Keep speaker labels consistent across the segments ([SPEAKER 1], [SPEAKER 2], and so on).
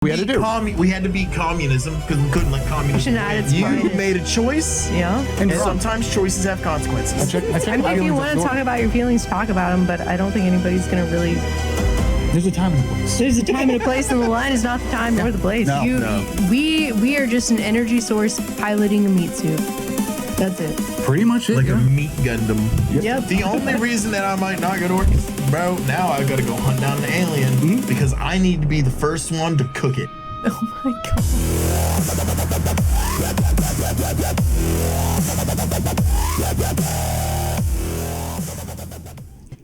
[SPEAKER 1] we had to do.
[SPEAKER 2] We had to beat communism because we couldn't let communism win.
[SPEAKER 3] You made a choice.
[SPEAKER 4] Yeah.
[SPEAKER 3] And sometimes choices have consequences.
[SPEAKER 4] I mean, if you want to talk about your feelings, talk about them, but I don't think anybody's going to really...
[SPEAKER 1] There's a time and a place.
[SPEAKER 4] There's a time and a place, and the line is not the time nor the place.
[SPEAKER 1] No.
[SPEAKER 4] We are just an energy source piloting a meat suit. That's it.
[SPEAKER 1] Pretty much it.
[SPEAKER 2] Like a meat Gundam.
[SPEAKER 4] Yep.
[SPEAKER 2] The only reason that I might not go to work is, bro, now I gotta go hunt down an alien because I need to be the first one to cook it.
[SPEAKER 4] Oh my god.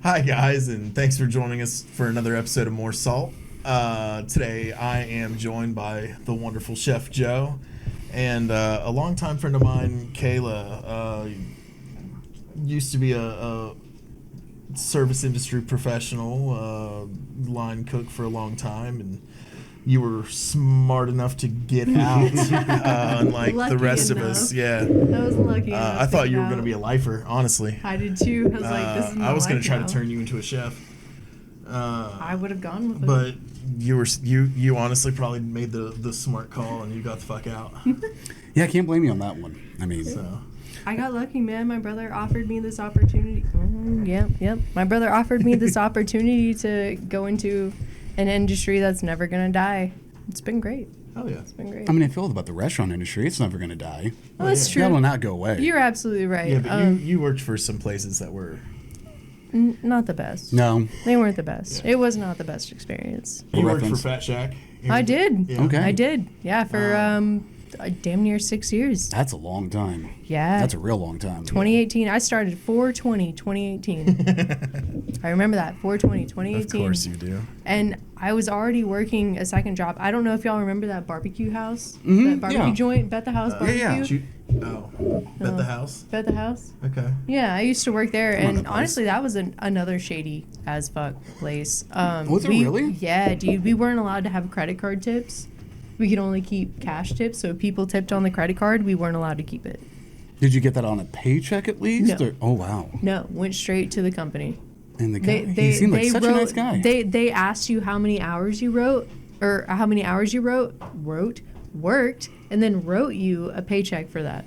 [SPEAKER 2] Hi guys, and thanks for joining us for another episode of More Salt. Today I am joined by the wonderful Chef Joe and a longtime friend of mine, Kayla. Used to be a service industry professional, line cook for a long time, and you were smart enough to get out, unlike the rest of us. Yeah,
[SPEAKER 4] I was lucky enough.
[SPEAKER 2] I thought you were going to be a lifer, honestly.
[SPEAKER 4] I did too. I was like, this is my
[SPEAKER 2] I was going
[SPEAKER 4] life
[SPEAKER 2] to try
[SPEAKER 4] now.
[SPEAKER 2] to turn you into a chef.
[SPEAKER 4] I would have gone with it.
[SPEAKER 2] But you honestly probably made the smart call and you got the fuck out.
[SPEAKER 1] Yeah, I can't blame you on that one. I mean,
[SPEAKER 2] So
[SPEAKER 4] I got lucky, man. My brother offered me this opportunity. Yep. My brother offered me this opportunity to go into an industry that's never gonna die. It's been great.
[SPEAKER 2] hell yeah.
[SPEAKER 4] It's been great.
[SPEAKER 1] I mean, I feel about the restaurant industry. It's never going to die.
[SPEAKER 4] Oh, that's true.
[SPEAKER 1] That will not go away.
[SPEAKER 4] You're absolutely right.
[SPEAKER 2] Yeah, but you worked for some places that were.
[SPEAKER 4] Not the best.
[SPEAKER 1] No.
[SPEAKER 4] They weren't the best. Yeah. It was not the best experience.
[SPEAKER 2] You worked for
[SPEAKER 1] reference.
[SPEAKER 2] Fat Shack.
[SPEAKER 4] I did.
[SPEAKER 2] Yeah.
[SPEAKER 1] Okay.
[SPEAKER 4] I did. Yeah, for damn near 6 years.
[SPEAKER 1] That's a long time.
[SPEAKER 4] Yeah.
[SPEAKER 1] That's a real long time.
[SPEAKER 4] 2018. I started 4/20/2018. I remember that. 4/20/2018.
[SPEAKER 2] Of course you do.
[SPEAKER 4] And I was already working a second job. I don't know if y'all remember that barbecue house,
[SPEAKER 1] Mhm,
[SPEAKER 4] that barbecue
[SPEAKER 1] yeah.
[SPEAKER 4] joint, Bet the House barbecue.
[SPEAKER 1] yeah.
[SPEAKER 2] Bet the house.
[SPEAKER 4] Bet the House.
[SPEAKER 2] Okay.
[SPEAKER 4] Yeah, I used to work there,
[SPEAKER 1] that
[SPEAKER 4] and
[SPEAKER 1] place.
[SPEAKER 4] honestly, that was another shady as fuck place.
[SPEAKER 1] Was it really?
[SPEAKER 4] Yeah, dude. We weren't allowed to have credit card tips. We could only keep cash tips. So if people tipped on the credit card, we weren't allowed to keep it.
[SPEAKER 1] Did you get that on a paycheck at least?
[SPEAKER 4] No.
[SPEAKER 1] Or, oh, wow.
[SPEAKER 4] No, went straight to the company.
[SPEAKER 1] And the guy, he seemed like such a nice guy.
[SPEAKER 4] They asked you how many hours you worked, and then wrote you a paycheck for that.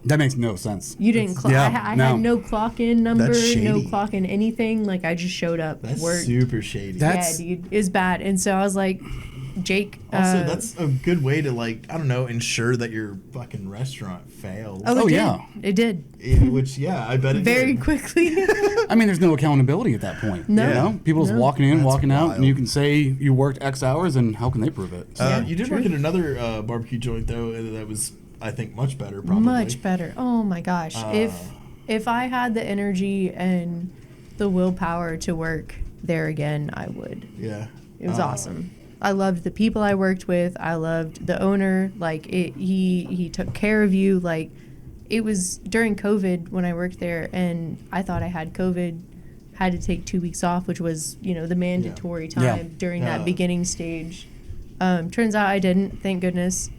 [SPEAKER 1] That makes no sense.
[SPEAKER 4] You didn't clock.
[SPEAKER 1] Yeah,
[SPEAKER 4] I had no clock in number,
[SPEAKER 2] That's shady.
[SPEAKER 4] no clock in anything. Like I just showed up,
[SPEAKER 2] That's
[SPEAKER 4] worked.
[SPEAKER 2] super shady.
[SPEAKER 1] That's-
[SPEAKER 4] Yeah, dude, it's bad. And so I was like, Jake.
[SPEAKER 2] Also, that's a good way to, like, I don't know, ensure that your fucking restaurant fails.
[SPEAKER 1] Oh, yeah.
[SPEAKER 4] It did
[SPEAKER 2] Which, yeah, I bet it
[SPEAKER 4] very
[SPEAKER 2] did.
[SPEAKER 4] quickly.
[SPEAKER 1] I mean, there's no accountability at that point.
[SPEAKER 4] No.
[SPEAKER 1] You know? People just
[SPEAKER 4] No.
[SPEAKER 1] walking in,
[SPEAKER 2] That's
[SPEAKER 1] walking out,
[SPEAKER 2] wild.
[SPEAKER 1] and you can say you worked X hours, and how can they prove it?
[SPEAKER 4] Yeah,
[SPEAKER 2] You did
[SPEAKER 4] true.
[SPEAKER 2] work at another barbecue joint, though, that was, I think, much better, probably.
[SPEAKER 4] Much better. Oh my gosh. If I had the energy and the willpower to work there again, I would.
[SPEAKER 2] Yeah.
[SPEAKER 4] It was awesome. I loved the people I worked with. I loved the owner. Like he took care of you. Like it was during COVID when I worked there, and I thought I had COVID. Had to take 2 weeks off, which was the mandatory time
[SPEAKER 1] Yeah.
[SPEAKER 4] during that beginning stage. Turns out I didn't. Thank goodness.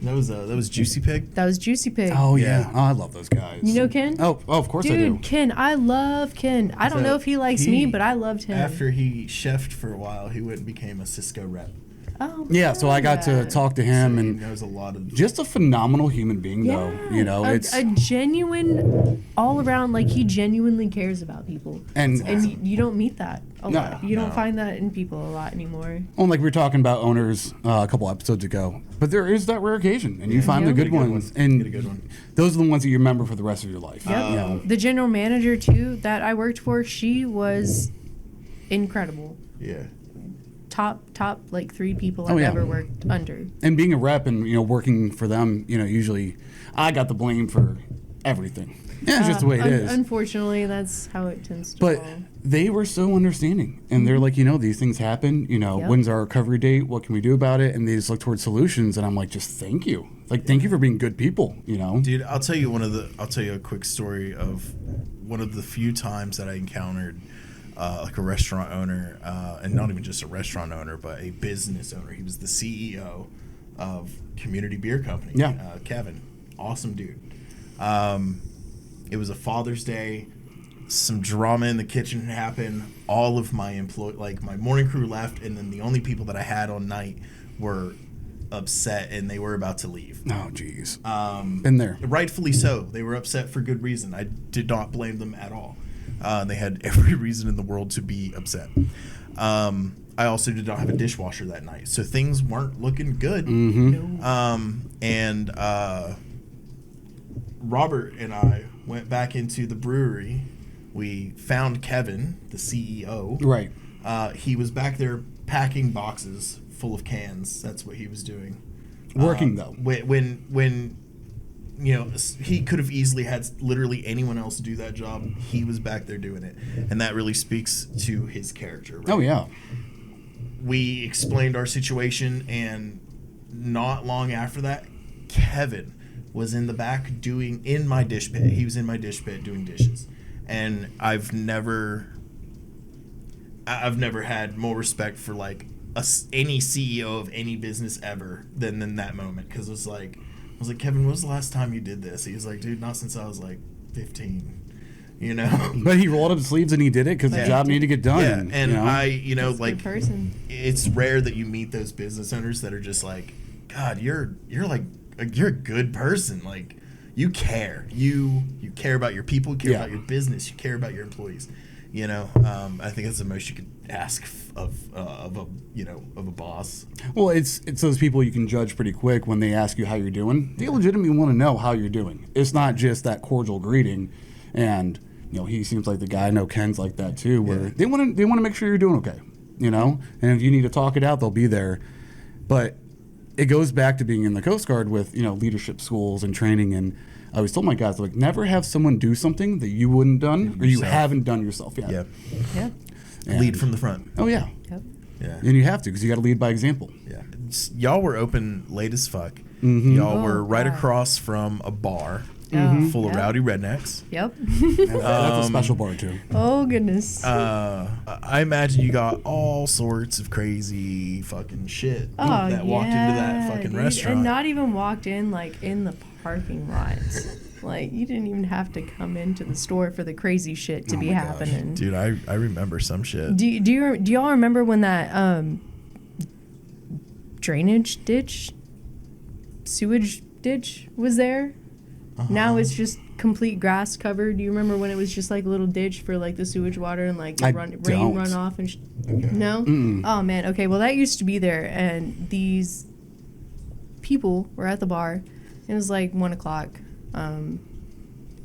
[SPEAKER 2] That was Juicy Pig.
[SPEAKER 4] That was Juicy Pig.
[SPEAKER 1] Oh, yeah.
[SPEAKER 2] Yeah.
[SPEAKER 1] Oh, I love those guys.
[SPEAKER 4] You know Ken?
[SPEAKER 1] Oh, of course I do.
[SPEAKER 4] Dude, Ken, I love Ken. I don't know if he likes me, but I loved him.
[SPEAKER 2] After he chefed for a while, he went and became a Cisco rep.
[SPEAKER 4] Oh,
[SPEAKER 1] Yeah, so I got to talk to him,
[SPEAKER 2] So
[SPEAKER 1] and
[SPEAKER 2] he knows a lot of.
[SPEAKER 1] just a phenomenal human being, though. You know, it's
[SPEAKER 4] a genuine, all around. Like he genuinely cares about people,
[SPEAKER 1] and
[SPEAKER 4] you don't meet that a
[SPEAKER 1] No,
[SPEAKER 4] lot. You don't
[SPEAKER 2] no.
[SPEAKER 4] find that in people a lot anymore.
[SPEAKER 1] like we were talking about owners a couple episodes ago, but there is that rare occasion, and you find
[SPEAKER 4] Yeah.
[SPEAKER 1] the good
[SPEAKER 2] Get a good
[SPEAKER 1] ones,
[SPEAKER 2] one.
[SPEAKER 1] and
[SPEAKER 2] Get a good one.
[SPEAKER 1] those are the ones that you remember for the rest of your life.
[SPEAKER 4] Yep.
[SPEAKER 1] You know?
[SPEAKER 4] The general manager too that I worked for, she was incredible.
[SPEAKER 2] Yeah.
[SPEAKER 4] Top like 3 people
[SPEAKER 1] Oh,
[SPEAKER 4] I've
[SPEAKER 1] yeah.
[SPEAKER 4] ever worked under.
[SPEAKER 1] And being a rep and working for them, usually I got the blame for everything. Yeah, it's just the way it is.
[SPEAKER 4] Unfortunately, that's how it tends to
[SPEAKER 1] But
[SPEAKER 4] fall.
[SPEAKER 1] they were so understanding, and they're like, these things happen.
[SPEAKER 4] Yep.
[SPEAKER 1] When's our recovery date? What can we do about it? And they just look towards solutions, and I'm like, just thank you. Like, thank you for being good people.
[SPEAKER 2] Dude, I'll tell you a quick story of one of the few times that I encountered like a restaurant owner, and not even just a restaurant owner, but a business owner. He was the CEO of Community Beer Company.
[SPEAKER 1] Yeah.
[SPEAKER 2] Kevin, awesome dude. It was a Father's Day. some drama in the kitchen happened. All of my my morning crew left, and then the only people that I had on night were upset, and they were about to leave.
[SPEAKER 1] Oh, jeez. Been there.
[SPEAKER 2] Rightfully so. They were upset for good reason. I did not blame them at all. They had every reason in the world to be upset. I also did not have a dishwasher that night, so things weren't looking good. And Robert and I went back into the brewery. We found Kevin, the CEO.
[SPEAKER 1] Right.
[SPEAKER 2] He was back there packing boxes full of cans. That's what he was doing.
[SPEAKER 1] Working, though.
[SPEAKER 2] When he could have easily had literally anyone else do that job. He was back there doing it. And that really speaks to his character. Right?
[SPEAKER 1] Oh, yeah.
[SPEAKER 2] We explained our situation, and not long after that, Kevin was in the back in my dish pit. He was in my dish pit doing dishes. And I've never had more respect for any CEO of any business ever than in that moment, because I was like, Kevin, when was the last time you did this? He was like, dude, not since I was 15.
[SPEAKER 1] But he rolled up his sleeves and he did it because the job needed to get done.
[SPEAKER 2] Yeah, and
[SPEAKER 4] He's a good person.
[SPEAKER 2] It's rare that you meet those business owners that are just like, God, you're a good person. Like, you care. You care about your people. You care about your business. You care about your employees. I think that's the most you could ask of a boss.
[SPEAKER 1] Well, it's those people you can judge pretty quick when they ask you how you're doing. They legitimately want to know how you're doing. It's not just that cordial greeting. And he seems like the guy. I know Ken's like that too, where they want to make sure you're doing okay. And if you need to talk it out, they'll be there. But it goes back to being in the Coast Guard with leadership schools and training. And I always told my guys, never have someone do something that you wouldn't done or you haven't done yourself yet.
[SPEAKER 2] Yep.
[SPEAKER 4] Yep.
[SPEAKER 2] And lead from the front.
[SPEAKER 1] Oh yeah.
[SPEAKER 4] Yep.
[SPEAKER 2] Yeah.
[SPEAKER 1] And you have to, because you got to lead by example.
[SPEAKER 2] Yeah. Y'all were open late as fuck. Mm-hmm. Y'all were right across from a bar. Full of rowdy rednecks.
[SPEAKER 4] Yep.
[SPEAKER 1] That's a special bar too.
[SPEAKER 4] Oh goodness.
[SPEAKER 2] I imagine you got all sorts of crazy fucking shit that walked into that fucking restaurant.
[SPEAKER 4] And not even walked in in the parking lots. You didn't even have to come into the store for the crazy shit to be happening.
[SPEAKER 2] Dude, I remember some shit.
[SPEAKER 4] Do y'all remember when that drainage ditch, sewage ditch was there? Uh-huh. Now it's just complete grass covered. Do you remember when it was just a little ditch for the sewage water and rain runoff and
[SPEAKER 2] okay.
[SPEAKER 4] No? Mm-mm. Oh man. Okay. Well, that used to be there, and these people were at the bar. And it was 1:00,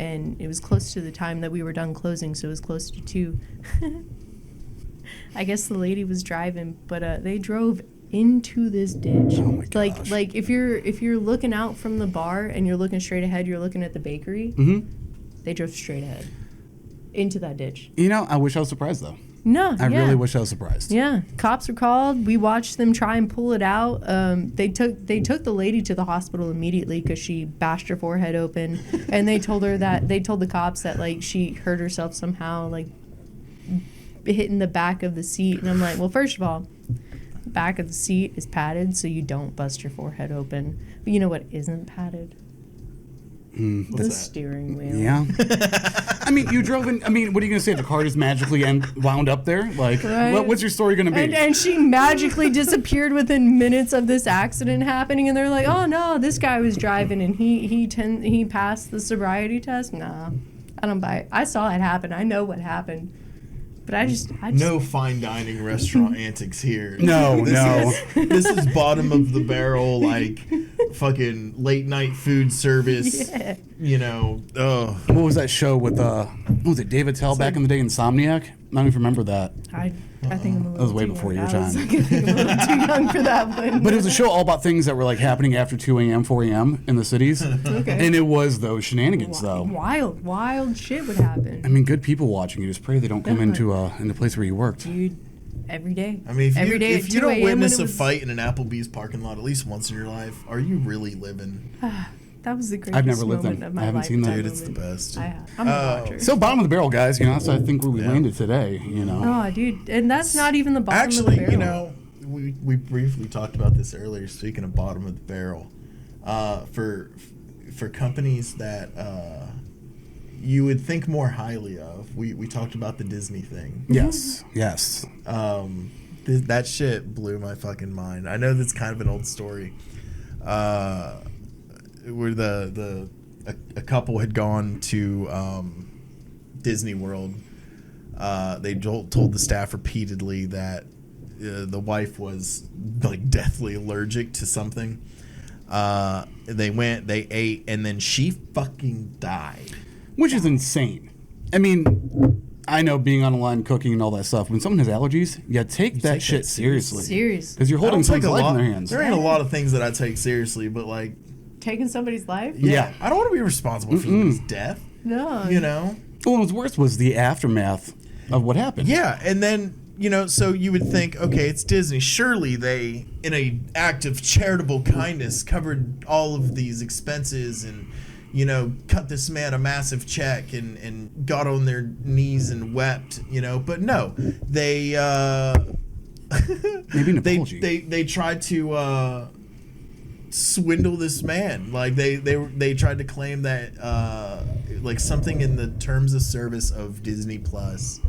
[SPEAKER 4] and it was close to the time that we were done closing, so it was close to 2. I guess the lady was driving, but they drove into this ditch.
[SPEAKER 1] Oh my gosh.
[SPEAKER 4] If you're looking out from the bar and you're looking straight ahead, you're looking at the bakery.
[SPEAKER 1] Mm-hmm.
[SPEAKER 4] They drove straight ahead into that ditch.
[SPEAKER 1] I wish I was surprised though.
[SPEAKER 4] No,
[SPEAKER 1] I really wish I was surprised.
[SPEAKER 4] Yeah, cops were called. We watched them try and pull it out. They took the lady to the hospital immediately because she bashed her forehead open, and they told the cops that she hurt herself somehow, hitting the back of the seat. And I'm like, well, first of all, the back of the seat is padded so you don't bust your forehead open. But you know what isn't padded? The steering wheel.
[SPEAKER 1] Yeah. You drove in. What are you going to say? The car just magically wound up there?
[SPEAKER 4] Right.
[SPEAKER 1] What's your story going to be?
[SPEAKER 4] And she magically disappeared within minutes of this accident happening. And they're like, oh, no, this guy was driving and he passed the sobriety test. Nah, I don't buy it. I saw it happen. I know what happened. But I just
[SPEAKER 2] no fine dining restaurant antics here.
[SPEAKER 1] No.
[SPEAKER 2] This is bottom of the barrel, fucking late night food service.
[SPEAKER 4] Yeah.
[SPEAKER 1] What was that show with what was it, David Tell back in the day, Insomniac? I don't even remember that.
[SPEAKER 4] I think I'm a little
[SPEAKER 1] That was way
[SPEAKER 4] too
[SPEAKER 1] before
[SPEAKER 4] young.
[SPEAKER 1] your
[SPEAKER 4] I was
[SPEAKER 1] time.
[SPEAKER 4] I think I'm a little too young for that one.
[SPEAKER 1] But it was a show all about things that were happening after 2 a.m., 4 a.m. in the cities.
[SPEAKER 4] Okay.
[SPEAKER 1] And it was those shenanigans though.
[SPEAKER 4] Wild shit would happen.
[SPEAKER 1] Good people watching. You just pray they don't come into the place where you worked.
[SPEAKER 4] Dude, every day.
[SPEAKER 2] If you don't witness a fight in an Applebee's parking lot at least once in your life, are you really living?
[SPEAKER 4] That was the greatest
[SPEAKER 1] I've never lived
[SPEAKER 4] moment
[SPEAKER 1] them.
[SPEAKER 4] of my
[SPEAKER 1] I haven't
[SPEAKER 4] life.
[SPEAKER 1] seen that.
[SPEAKER 2] Dude, it's the best.
[SPEAKER 4] I have. I'm a watcher.
[SPEAKER 1] So bottom of the barrel, guys. That's I think where we landed today.
[SPEAKER 4] Oh, dude, and that's not even the bottom
[SPEAKER 2] Actually,
[SPEAKER 4] of the barrel.
[SPEAKER 2] we briefly talked about this earlier. Speaking of bottom of the barrel, for companies that you would think more highly of. We talked about the Disney thing.
[SPEAKER 1] Yes.
[SPEAKER 2] That shit blew my fucking mind. I know that's kind of an old story. Where a couple had gone to Disney World. They told the staff repeatedly that the wife was like deathly allergic to something. They went, they ate, and then she fucking died.
[SPEAKER 1] Which is insane. I mean, I know being on the line, cooking, and all that stuff. When someone has allergies, take that shit seriously.
[SPEAKER 4] Seriously.
[SPEAKER 1] Because you're holding someone's life in their hands.
[SPEAKER 2] There ain't a lot of things that I take seriously, but like
[SPEAKER 4] Taking somebody's life?
[SPEAKER 2] Yeah. I don't want to be responsible for somebody's death.
[SPEAKER 4] No.
[SPEAKER 2] You know?
[SPEAKER 1] Well, what was worse was the aftermath of what happened.
[SPEAKER 2] Yeah, and then, so you would think, okay, it's Disney. Surely they, in an act of charitable kindness, covered all of these expenses and, cut this man a massive check and got on their knees and wept, But no, they,
[SPEAKER 1] Maybe an apology.
[SPEAKER 2] they tried to swindle this man. Like they tried to claim that like something in the terms of service of Disney Plus,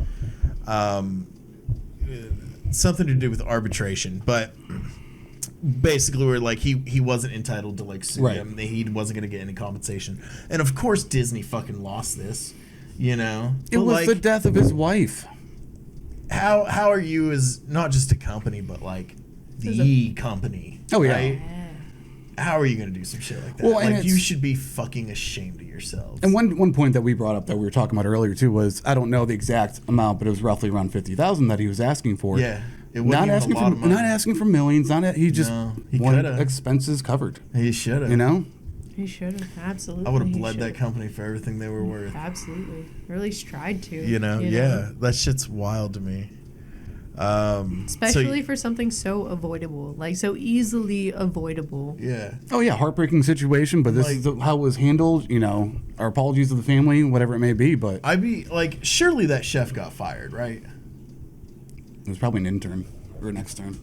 [SPEAKER 2] something to do with arbitration, but basically we're like he wasn't entitled to like sue him. He wasn't going to get any compensation, and of course Disney fucking lost this. It
[SPEAKER 1] was like, the death of his wife.
[SPEAKER 2] How are you as not just a company but like the company?
[SPEAKER 1] Oh yeah.
[SPEAKER 2] Right? How are you going to do some shit like that?
[SPEAKER 1] Well,
[SPEAKER 2] like, you should be fucking ashamed of yourselves.
[SPEAKER 1] And one point that we brought up that we were talking about earlier, too, was, I don't know the exact amount, but it was roughly around $50,000 that he was asking for.
[SPEAKER 2] Yeah. It wasn't
[SPEAKER 1] not asking
[SPEAKER 2] a lot of money.
[SPEAKER 1] Not asking for millions. He just wanted
[SPEAKER 2] coulda.
[SPEAKER 1] expenses covered.
[SPEAKER 2] He should have.
[SPEAKER 4] He should have. Absolutely.
[SPEAKER 2] I would have bled that company for everything they were worth.
[SPEAKER 4] Absolutely. Or at least tried to.
[SPEAKER 2] Yeah. That shit's wild to me.
[SPEAKER 4] Especially for something so avoidable, like so easily avoidable.
[SPEAKER 2] Yeah.
[SPEAKER 1] Oh yeah, heartbreaking situation, but this is how it was handled. Our apologies to the family, whatever it may be. But
[SPEAKER 2] I'd be like, surely that chef got fired, right?
[SPEAKER 1] It was probably an intern or an extern.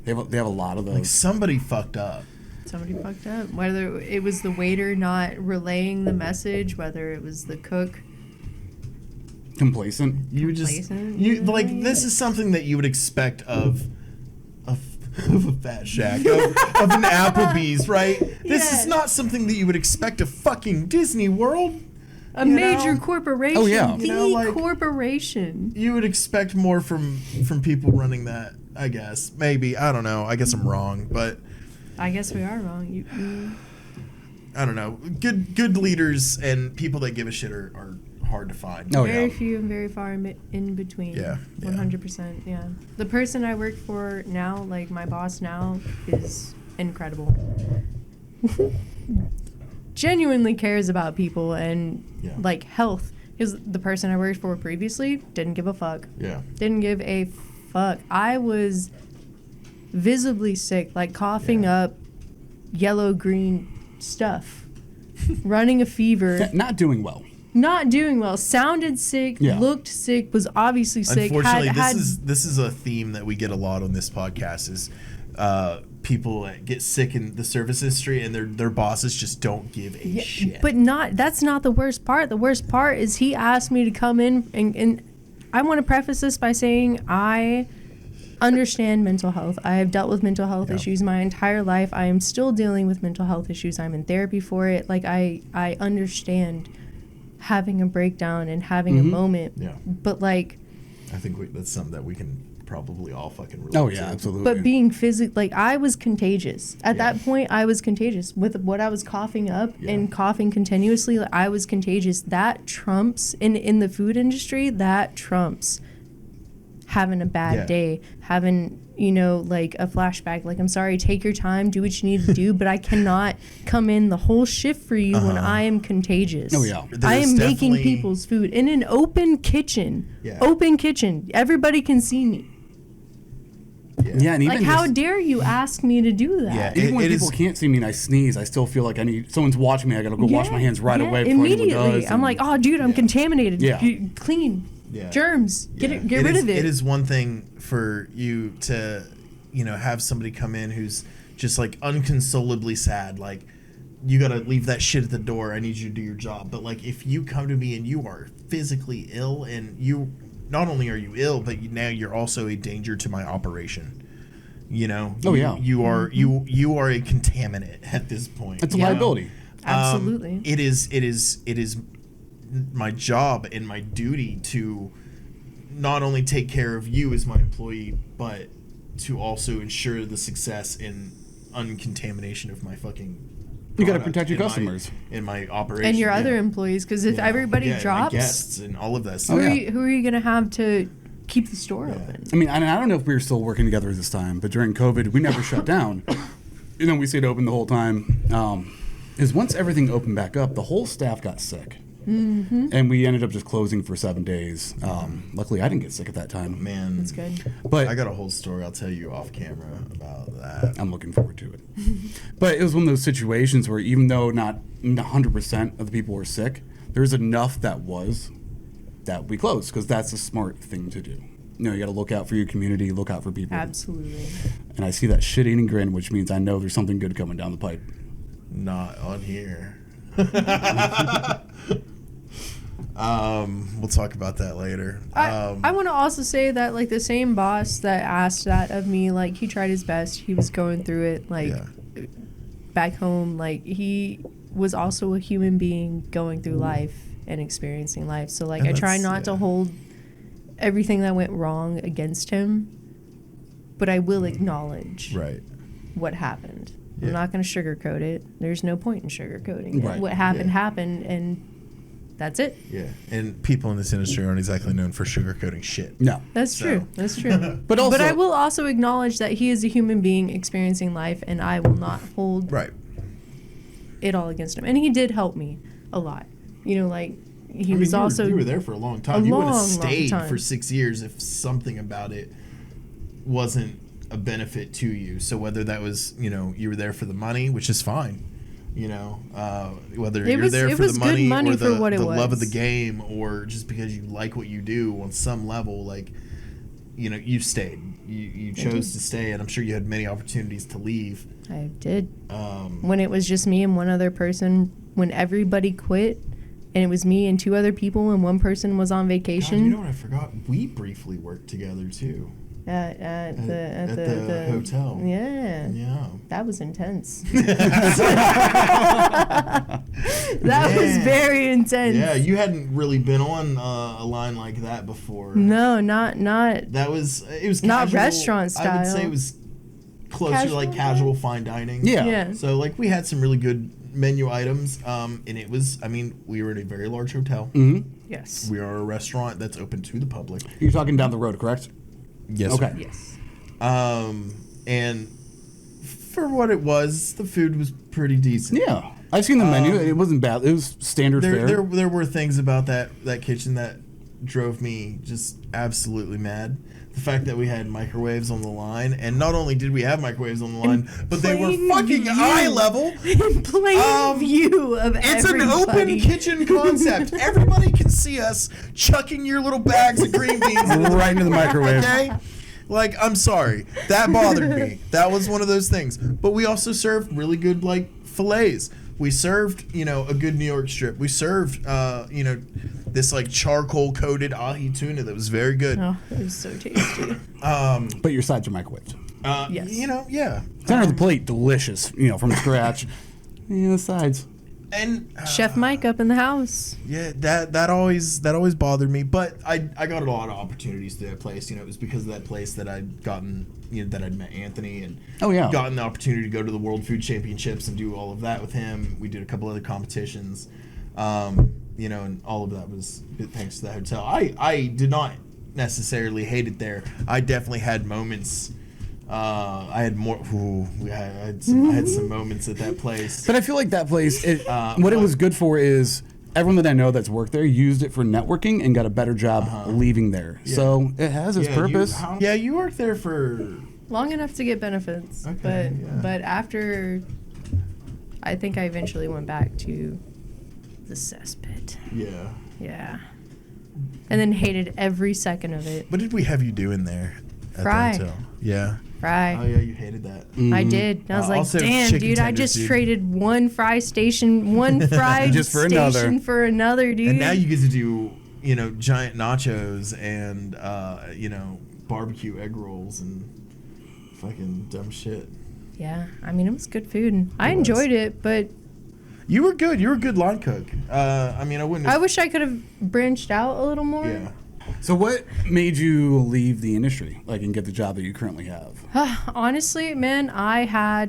[SPEAKER 1] They have a lot of those.
[SPEAKER 2] Like somebody fucked up.
[SPEAKER 4] Somebody fucked up. Whether it was the waiter not relaying the message, whether it was the cook.
[SPEAKER 1] Complacent.
[SPEAKER 2] Like this is something that you would expect of a Fat Shack, of an Applebee's, right? This is not something that you would expect of fucking Disney World.
[SPEAKER 4] A major corporation.
[SPEAKER 1] Oh yeah.
[SPEAKER 4] The corporation.
[SPEAKER 2] You would expect more from people running that, I guess. Maybe. I don't know. I guess I'm wrong, but
[SPEAKER 4] I guess we are wrong.
[SPEAKER 2] I don't know. Good leaders and people that give a shit are hard to find.
[SPEAKER 1] Oh,
[SPEAKER 4] very few and very far in between.
[SPEAKER 2] Yeah.
[SPEAKER 4] 100%. Yeah. The person I work for now, like my boss now, is incredible. Genuinely cares about people and like health. Because the person I worked for previously didn't give a fuck.
[SPEAKER 2] Yeah.
[SPEAKER 4] Didn't give a fuck. I was visibly sick, like coughing up yellow-green stuff, running a fever.
[SPEAKER 1] Not doing well.
[SPEAKER 4] Not doing well. Sounded sick. Looked sick. Was obviously sick.
[SPEAKER 2] Unfortunately, this is a theme that we get a lot on this podcast. Is people get sick in the service industry and their bosses just don't give a shit.
[SPEAKER 4] But that's not the worst part. The worst part is he asked me to come in and I want to preface this by saying I understand mental health. I have dealt with mental health issues my entire life. I am still dealing with mental health issues. I'm in therapy for it. Like I understand having a breakdown and having a moment.
[SPEAKER 2] Yeah.
[SPEAKER 4] But like,
[SPEAKER 2] I think that's something that we can probably all fucking relate
[SPEAKER 1] Oh
[SPEAKER 2] to.
[SPEAKER 1] yeah, absolutely.
[SPEAKER 4] but being like I was contagious. At that point, I was contagious with what I was coughing up and coughing continuously. Like, I was contagious. That trumps in the food industry. That trumps having a bad day, having like a flashback. Like, I'm sorry, take your time, do what you need to do, but I cannot come in the whole shift for you when I am contagious.
[SPEAKER 1] Oh yeah.
[SPEAKER 4] I am making people's food in an open kitchen. Open kitchen. Everybody can see me.
[SPEAKER 1] Yeah, and even
[SPEAKER 4] Like, how dare you ask me to do that?
[SPEAKER 2] Yeah.
[SPEAKER 1] even when
[SPEAKER 2] It
[SPEAKER 1] people
[SPEAKER 2] is-
[SPEAKER 1] can't see me and I sneeze, I still feel like someone's watching me. I gotta go wash my hands right away before
[SPEAKER 4] immediately.
[SPEAKER 1] anyone does.
[SPEAKER 4] I'm like, oh, dude, I'm contaminated.
[SPEAKER 1] Yeah.
[SPEAKER 4] Clean.
[SPEAKER 2] Yeah.
[SPEAKER 4] Germs. Get rid of it.
[SPEAKER 2] It is one thing for you to, have somebody come in who's just like unconsolably sad, like you got to leave that shit at the door. I need you to do your job. But like, if you come to me and you are physically ill, and you not only are you ill, but now you're also a danger to my operation. You know.
[SPEAKER 1] Oh, yeah.
[SPEAKER 2] You are you are a contaminant at this point.
[SPEAKER 1] It's a liability.
[SPEAKER 4] Absolutely.
[SPEAKER 2] It is my job and my duty to not only take care of you as my employee, but to also ensure the success and uncontamination of my fucking.
[SPEAKER 1] You got to protect your customers
[SPEAKER 2] in my operation
[SPEAKER 4] and your other employees, because if everybody drops,
[SPEAKER 2] my guests and all of that stuff.
[SPEAKER 4] who are you going to have to keep the store open?
[SPEAKER 1] I mean, and I don't know if we were still working together at this time, but during COVID, we never shut down. You know, we stayed open the whole time. Is once everything opened back up, the whole staff got sick. Mm-hmm. And we ended up just closing for 7 days. Luckily, I didn't get sick at that time.
[SPEAKER 2] Man,
[SPEAKER 4] That's good.
[SPEAKER 1] But
[SPEAKER 2] I got a whole story I'll tell you off camera about that.
[SPEAKER 1] I'm looking forward to it. But it was one of those situations where even though not 100% of the people were sick, there's enough that we closed, because that's a smart thing to do. You know, you got to look out for your community, look out for people.
[SPEAKER 4] Absolutely.
[SPEAKER 1] And I see that shit-eating grin, which means I know there's something good coming down the pipe.
[SPEAKER 2] Not on here. We'll talk about that later.
[SPEAKER 4] I want to also say that, like, the same boss that asked that of me, like, he tried his best. He was going through it, like, back home. Like, he was also a human being going through life and experiencing life. So, like, I try not to hold everything that went wrong against him, but I will acknowledge what happened. Yeah. I'm not going to sugarcoat it. There's no point in sugarcoating it. What happened, and that's it.
[SPEAKER 2] Yeah, and people in this industry aren't exactly known for sugarcoating shit.
[SPEAKER 1] No.
[SPEAKER 4] That's true. That's true.
[SPEAKER 1] But
[SPEAKER 4] I will also acknowledge that he is a human being experiencing life, and I will not hold it all against him. And he did help me a lot. You know, like, you were there for a long time.
[SPEAKER 2] You would have stayed for 6 years if something about it wasn't a benefit to you. So whether that was, you know, you were there for the money, which is fine, you know, whether you're there for the money or the love of the game, or just because you like what you do on some level, like, you know, you stayed. You chose to stay, and I'm sure you had many opportunities to leave.
[SPEAKER 4] I did. When it was just me and one other person, when everybody quit, and it was me and 2 other people, and one person was on vacation.
[SPEAKER 2] God, you know what I forgot? We briefly worked together too. At the hotel.
[SPEAKER 4] Yeah. That was intense. That was very intense.
[SPEAKER 2] Yeah, you hadn't really been on a line like that before.
[SPEAKER 4] No, not.
[SPEAKER 2] It was casual,
[SPEAKER 4] not restaurant style.
[SPEAKER 2] I would say it was closer to like casual fine dining.
[SPEAKER 1] Yeah.
[SPEAKER 2] So like we had some really good menu items, and it was, I mean, we were in a very large hotel.
[SPEAKER 1] Mm-hmm.
[SPEAKER 4] Yes.
[SPEAKER 2] We are a restaurant that's open to the public.
[SPEAKER 1] You're talking down the road, correct?
[SPEAKER 2] Yes.
[SPEAKER 1] Okay.
[SPEAKER 2] Sir.
[SPEAKER 4] Yes.
[SPEAKER 2] And for what it was, the food was pretty decent.
[SPEAKER 1] Yeah. I've seen the menu. It wasn't bad. It was standard fare.
[SPEAKER 2] There were things about that kitchen that drove me just absolutely mad. The fact that we had microwaves on the line, and not only did we have microwaves on the line, but they were fucking eye level.
[SPEAKER 4] In plain view of everybody.
[SPEAKER 2] It's an open kitchen concept. Everybody can see us chucking your little bags of green beans
[SPEAKER 1] right into the microwave.
[SPEAKER 2] Okay? Like, I'm sorry. That bothered me. That was one of those things. But we also served really good, like, fillets. We served, you know, a good New York strip. We served, you know, this, like, charcoal-coated ahi tuna that was very good.
[SPEAKER 4] Oh, it was so tasty.
[SPEAKER 1] But your sides are microwaved.
[SPEAKER 4] Yes.
[SPEAKER 2] You know, yeah.
[SPEAKER 1] Center of the plate, delicious, you know, from scratch. The sides.
[SPEAKER 2] And
[SPEAKER 4] Chef Mike up in the house.
[SPEAKER 2] Yeah, that always bothered me. But I got a lot of opportunities to that place. You know, it was because of that place that I'd gotten, you know, that I'd met Anthony and gotten the opportunity to go to the World Food Championships and do all of that with him. We did a couple other competitions, you know, and all of that was thanks to that hotel. I did not necessarily hate it there. I definitely had moments. I had more. I had some moments at that place.
[SPEAKER 1] But I feel like that place, what it was good for is everyone that I know that's worked there used it for networking and got a better job leaving there. Yeah. So it has its purpose.
[SPEAKER 2] You worked there for
[SPEAKER 4] long enough to get benefits.
[SPEAKER 2] Okay,
[SPEAKER 4] but after, I think I eventually went back to the cesspit.
[SPEAKER 2] Yeah.
[SPEAKER 4] Yeah. And then hated every second of it.
[SPEAKER 2] What did we have you doing there?
[SPEAKER 4] Fry.
[SPEAKER 2] At the hotel? Yeah.
[SPEAKER 4] Fry.
[SPEAKER 2] Oh yeah, you hated that.
[SPEAKER 4] I did. And I was like,
[SPEAKER 2] Also
[SPEAKER 4] damn,
[SPEAKER 2] chicken
[SPEAKER 4] dude, I
[SPEAKER 2] tenders,
[SPEAKER 4] just
[SPEAKER 2] dude.
[SPEAKER 4] traded one fry
[SPEAKER 1] Just for another.
[SPEAKER 4] for another, dude.
[SPEAKER 2] And now you get to do, giant nachos and, barbecue egg rolls and fucking dumb shit.
[SPEAKER 4] Yeah, I mean, it was good food. And I
[SPEAKER 2] It was.
[SPEAKER 4] enjoyed it, but
[SPEAKER 2] You were good. You were a good line cook. I wouldn't.
[SPEAKER 4] I wish I could have branched out a little more.
[SPEAKER 2] Yeah.
[SPEAKER 1] So what made you leave the industry, and get the job that you currently have?
[SPEAKER 4] Honestly, man, I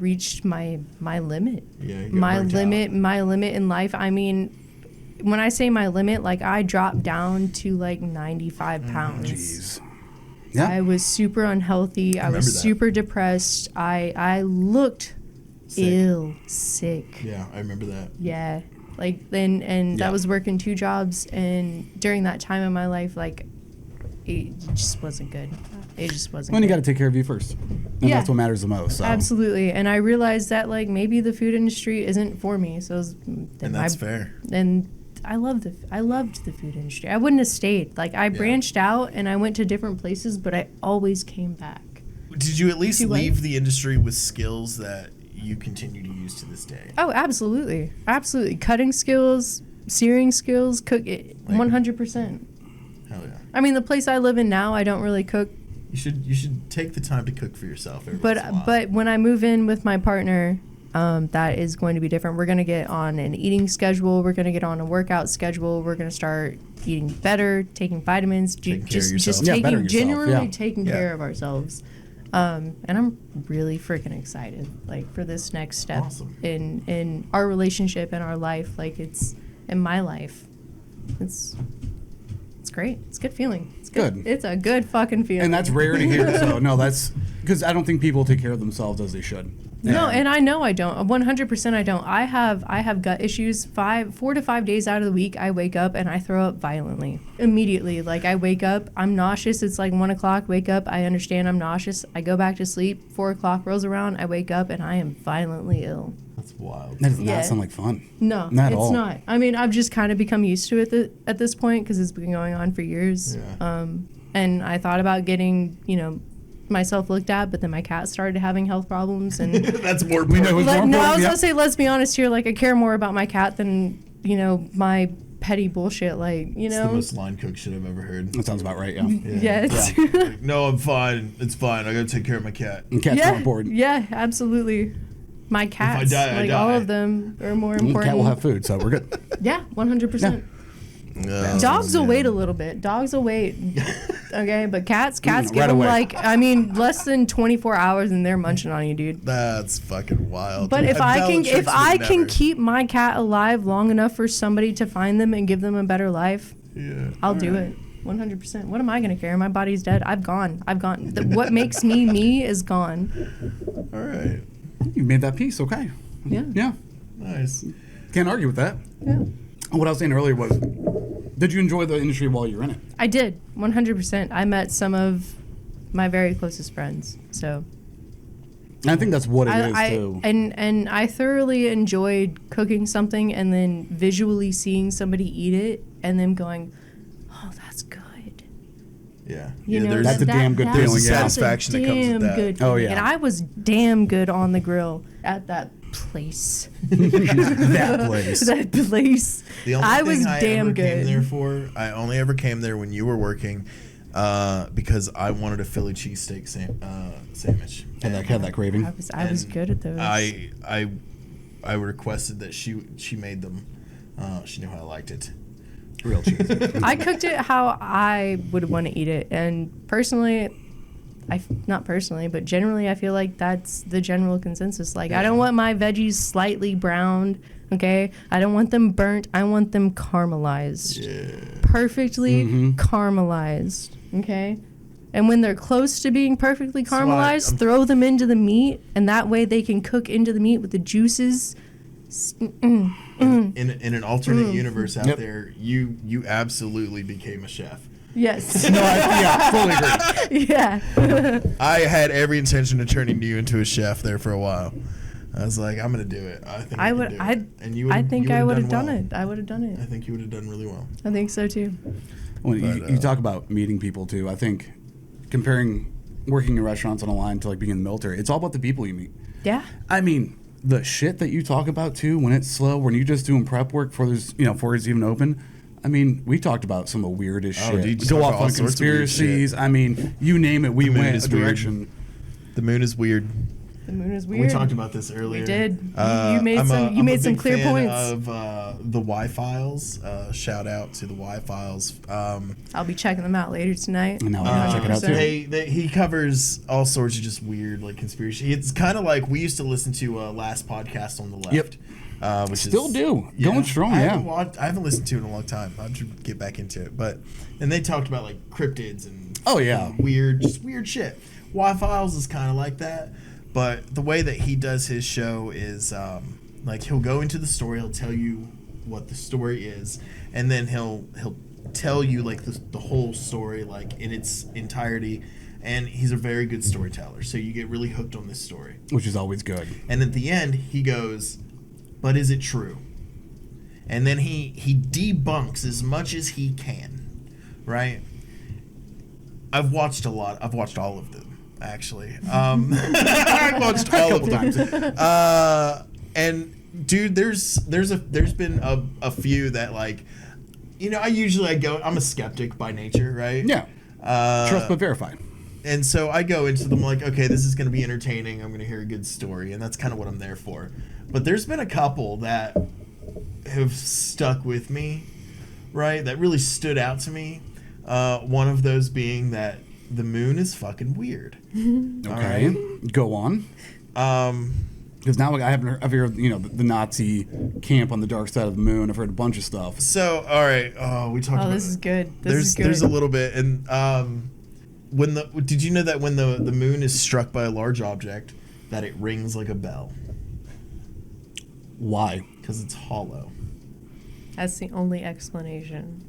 [SPEAKER 4] reached my limit.
[SPEAKER 2] Yeah. You got
[SPEAKER 4] My
[SPEAKER 2] burnt
[SPEAKER 4] limit in life. I mean, when I say my limit, I dropped down to 95 pounds.
[SPEAKER 1] Jeez. Yeah.
[SPEAKER 4] I was super unhealthy. I was
[SPEAKER 2] remember that.
[SPEAKER 4] super depressed. I looked ill, sick.
[SPEAKER 2] Yeah, I remember that.
[SPEAKER 4] Yeah. That was working 2 jobs, and during that time in my life, it just wasn't good. It just wasn't
[SPEAKER 1] Well,
[SPEAKER 4] good.
[SPEAKER 1] you got to take care of you first. And
[SPEAKER 4] Yeah.
[SPEAKER 1] that's what matters the most. So.
[SPEAKER 4] Absolutely. And I realized that maybe the food industry isn't for me. So
[SPEAKER 2] And that's fair.
[SPEAKER 4] And I loved the food industry. I wouldn't have stayed. I branched out and I went to different places, but I always came back.
[SPEAKER 2] Did you at least
[SPEAKER 4] Do what?
[SPEAKER 2] leave the industry with skills that you continue to use to this day?
[SPEAKER 4] Oh, absolutely. Absolutely. Cutting skills, searing skills, cook it 100%.
[SPEAKER 2] Hell yeah.
[SPEAKER 4] I mean, the place I live in now, I don't really cook.
[SPEAKER 2] You should take the time to cook for yourself every once in a while.
[SPEAKER 4] But when I move in with my partner, that is going to be different. We're going to get on an eating schedule. We're going to get on a workout schedule. We're going to start eating better, taking vitamins,
[SPEAKER 2] Taking care of yourself.
[SPEAKER 1] Yeah, better yourself,
[SPEAKER 4] genuinely
[SPEAKER 1] yeah.
[SPEAKER 4] taking
[SPEAKER 2] Yeah.
[SPEAKER 4] care of ourselves. And I'm really freaking excited, for this next step
[SPEAKER 2] Awesome.
[SPEAKER 4] in our relationship and our life. It's in my life. It's great. It's a good feeling. It's
[SPEAKER 1] Good.
[SPEAKER 4] It's a good fucking feeling.
[SPEAKER 1] And that's rare to hear. So, no, that's because I don't think people take care of themselves as they should.
[SPEAKER 4] No, and I know I don't. 100% I don't. I have gut issues. 4 to 5 days out of the week, I wake up and I throw up violently. Immediately. I wake up, I'm nauseous. It's 1 o'clock, wake up, I understand I'm nauseous. I go back to sleep. 4 o'clock rolls around, I wake up and I am violently ill.
[SPEAKER 2] That's wild.
[SPEAKER 1] That does
[SPEAKER 4] Yeah.
[SPEAKER 1] not sound like fun.
[SPEAKER 4] No,
[SPEAKER 1] Not at
[SPEAKER 4] it's
[SPEAKER 1] all.
[SPEAKER 4] not. I mean, I've just kind of become used to it at this point because it's been going on for years.
[SPEAKER 2] Yeah.
[SPEAKER 4] And I thought about getting, myself looked at, but then my cat started having health problems, and
[SPEAKER 2] That's more
[SPEAKER 1] We know who's more
[SPEAKER 4] no, I
[SPEAKER 1] important.
[SPEAKER 4] was
[SPEAKER 1] Yeah.
[SPEAKER 4] gonna say, let's be honest here. I care more about my cat than my petty bullshit.
[SPEAKER 2] It's the most line cook shit I've ever heard.
[SPEAKER 1] That sounds about right, yeah.
[SPEAKER 4] Yeah, it's,
[SPEAKER 2] No, I'm fine. It's fine. I gotta take care of my cat.
[SPEAKER 1] And cat's more important.
[SPEAKER 4] yeah, absolutely. My cats,
[SPEAKER 2] die, I
[SPEAKER 4] all
[SPEAKER 2] die.
[SPEAKER 4] of them are more
[SPEAKER 1] And the
[SPEAKER 4] important.
[SPEAKER 1] cat will have food, so we're good.
[SPEAKER 4] Yeah, 100%. Dogs will wait a little bit. Dogs will wait. Okay, but cats
[SPEAKER 1] right
[SPEAKER 4] give them
[SPEAKER 1] away.
[SPEAKER 4] less than 24 hours and they're munching on you, dude.
[SPEAKER 2] That's fucking wild.
[SPEAKER 4] But if I can
[SPEAKER 2] never.
[SPEAKER 4] keep my cat alive long enough for somebody to find them and give them a better life,
[SPEAKER 2] Yeah.
[SPEAKER 4] I'll do it. 100%. What am I gonna care? My body's dead. I've gone. What makes me is gone.
[SPEAKER 2] All right.
[SPEAKER 1] You made that piece, okay.
[SPEAKER 4] Yeah.
[SPEAKER 1] Yeah.
[SPEAKER 2] Nice.
[SPEAKER 1] Can't argue with that.
[SPEAKER 4] Yeah.
[SPEAKER 1] What I was saying earlier was, did you enjoy the industry while you were in it?
[SPEAKER 4] I did. 100%. I met some of my very closest friends. So
[SPEAKER 1] And I think that's what it is,
[SPEAKER 4] I
[SPEAKER 1] too.
[SPEAKER 4] and I thoroughly enjoyed cooking something and then visually seeing somebody eat it and them going, "Oh, that's good."
[SPEAKER 2] Yeah.
[SPEAKER 4] You
[SPEAKER 2] yeah,
[SPEAKER 4] know,
[SPEAKER 2] there's
[SPEAKER 1] That's a damn good
[SPEAKER 4] that's
[SPEAKER 1] feeling,
[SPEAKER 2] There's a
[SPEAKER 1] yeah.
[SPEAKER 2] satisfaction that comes with
[SPEAKER 4] damn
[SPEAKER 2] that.
[SPEAKER 4] good
[SPEAKER 1] Oh,
[SPEAKER 4] feeling.
[SPEAKER 1] yeah.
[SPEAKER 4] And I was damn good on the grill at that place.
[SPEAKER 1] That place.
[SPEAKER 4] That place.
[SPEAKER 2] The only
[SPEAKER 4] I
[SPEAKER 2] thing
[SPEAKER 4] was
[SPEAKER 2] I
[SPEAKER 4] damn
[SPEAKER 2] ever came
[SPEAKER 4] good.
[SPEAKER 2] there for, I only ever came there when you were working, because I wanted a Philly cheesesteak sandwich.
[SPEAKER 1] Had that craving.
[SPEAKER 4] I was
[SPEAKER 2] And
[SPEAKER 4] good at those.
[SPEAKER 2] I requested that she made them. She knew how I liked it.
[SPEAKER 1] Real cheese.
[SPEAKER 4] I cooked it how I would want to eat it, and personally, not personally, but generally, I feel like that's the general consensus. I don't want my veggies slightly browned. Okay, I don't want them burnt. I want them caramelized, perfectly caramelized. Okay, and when they're close to being perfectly
[SPEAKER 2] So
[SPEAKER 4] caramelized, throw them into the meat, and that way they can cook into the meat with the juices.
[SPEAKER 2] In an alternate universe out
[SPEAKER 1] Yep.
[SPEAKER 2] there, you absolutely became a chef.
[SPEAKER 4] Yes.
[SPEAKER 1] Fully agree.
[SPEAKER 4] Yeah.
[SPEAKER 2] I had every intention of turning you into a chef there for a while. I was like, I'm gonna do it. I think I
[SPEAKER 4] would.
[SPEAKER 2] can do it. And you
[SPEAKER 4] I think I would have
[SPEAKER 2] well.
[SPEAKER 4] done it. I would have done
[SPEAKER 2] I
[SPEAKER 4] it.
[SPEAKER 2] think you would have done really well.
[SPEAKER 4] I think so too.
[SPEAKER 1] Well,
[SPEAKER 2] But,
[SPEAKER 1] you talk about meeting people, too. I think comparing working in restaurants on a line to like being in the military, it's all about the people you meet.
[SPEAKER 4] Yeah.
[SPEAKER 1] I mean, the shit that you talk about too, when it's slow, when you're just doing prep work for this, before it's even open. I mean, we talked about some of the weirdest shit.
[SPEAKER 2] Dude, you
[SPEAKER 1] Go
[SPEAKER 2] talk
[SPEAKER 1] off
[SPEAKER 2] about all
[SPEAKER 1] on
[SPEAKER 2] sorts of weird
[SPEAKER 1] conspiracies.
[SPEAKER 2] shit.
[SPEAKER 1] I mean, you name it, we
[SPEAKER 2] The moon
[SPEAKER 1] went
[SPEAKER 2] is
[SPEAKER 1] a
[SPEAKER 2] weird.
[SPEAKER 1] direction.
[SPEAKER 2] The moon is weird.
[SPEAKER 4] The moon is weird.
[SPEAKER 2] We talked about this earlier.
[SPEAKER 4] We did. You made
[SPEAKER 2] I'm a
[SPEAKER 4] some
[SPEAKER 2] big
[SPEAKER 4] clear
[SPEAKER 2] fan
[SPEAKER 4] points.
[SPEAKER 2] of the Y-Files. Shout out to the Y-Files.
[SPEAKER 4] I'll be checking them out later tonight.
[SPEAKER 1] And now we gotta check it out too.
[SPEAKER 2] He covers all sorts of just weird like conspiracy. It's kind of like we used to listen to Last Podcast on the Left.
[SPEAKER 1] Yep.
[SPEAKER 2] Which
[SPEAKER 1] Still
[SPEAKER 2] is,
[SPEAKER 1] do. Going strong,
[SPEAKER 2] I haven't listened to it in a long time. I should get back into it. And they talked about like cryptids and weird shit. Y-Files is kind of like that. But the way that he does his show is like he'll go into the story, he'll tell you what the story is, and then he'll tell you like the whole story like in its entirety. And he's a very good storyteller, so you get really hooked on this story,
[SPEAKER 1] which is always good.
[SPEAKER 2] And at the end, he goes, "But is it true?" And then he debunks as much as he can, right? I've watched a lot. I've watched all of them. Actually, I watched all of them. And dude, there's been a few that like, I'm a skeptic by nature, right?
[SPEAKER 1] Yeah. Trust but verify.
[SPEAKER 2] And so I go into them like, okay, this is going to be entertaining. I'm going to hear a good story, and that's kind of what I'm there for. But there's been a couple that have stuck with me, right? That really stood out to me. One of those being that the moon is fucking weird.
[SPEAKER 1] Okay, right? Go on. Because now I've heard the Nazi camp on the dark side of the moon. I've heard a bunch of stuff.
[SPEAKER 2] So all right, we talked.
[SPEAKER 4] Oh,
[SPEAKER 2] about
[SPEAKER 4] this is good. This is good.
[SPEAKER 2] There's a little bit, and did you know that when the moon is struck by a large object, that it rings like a bell?
[SPEAKER 1] Why?
[SPEAKER 2] Because it's hollow.
[SPEAKER 4] That's the only explanation.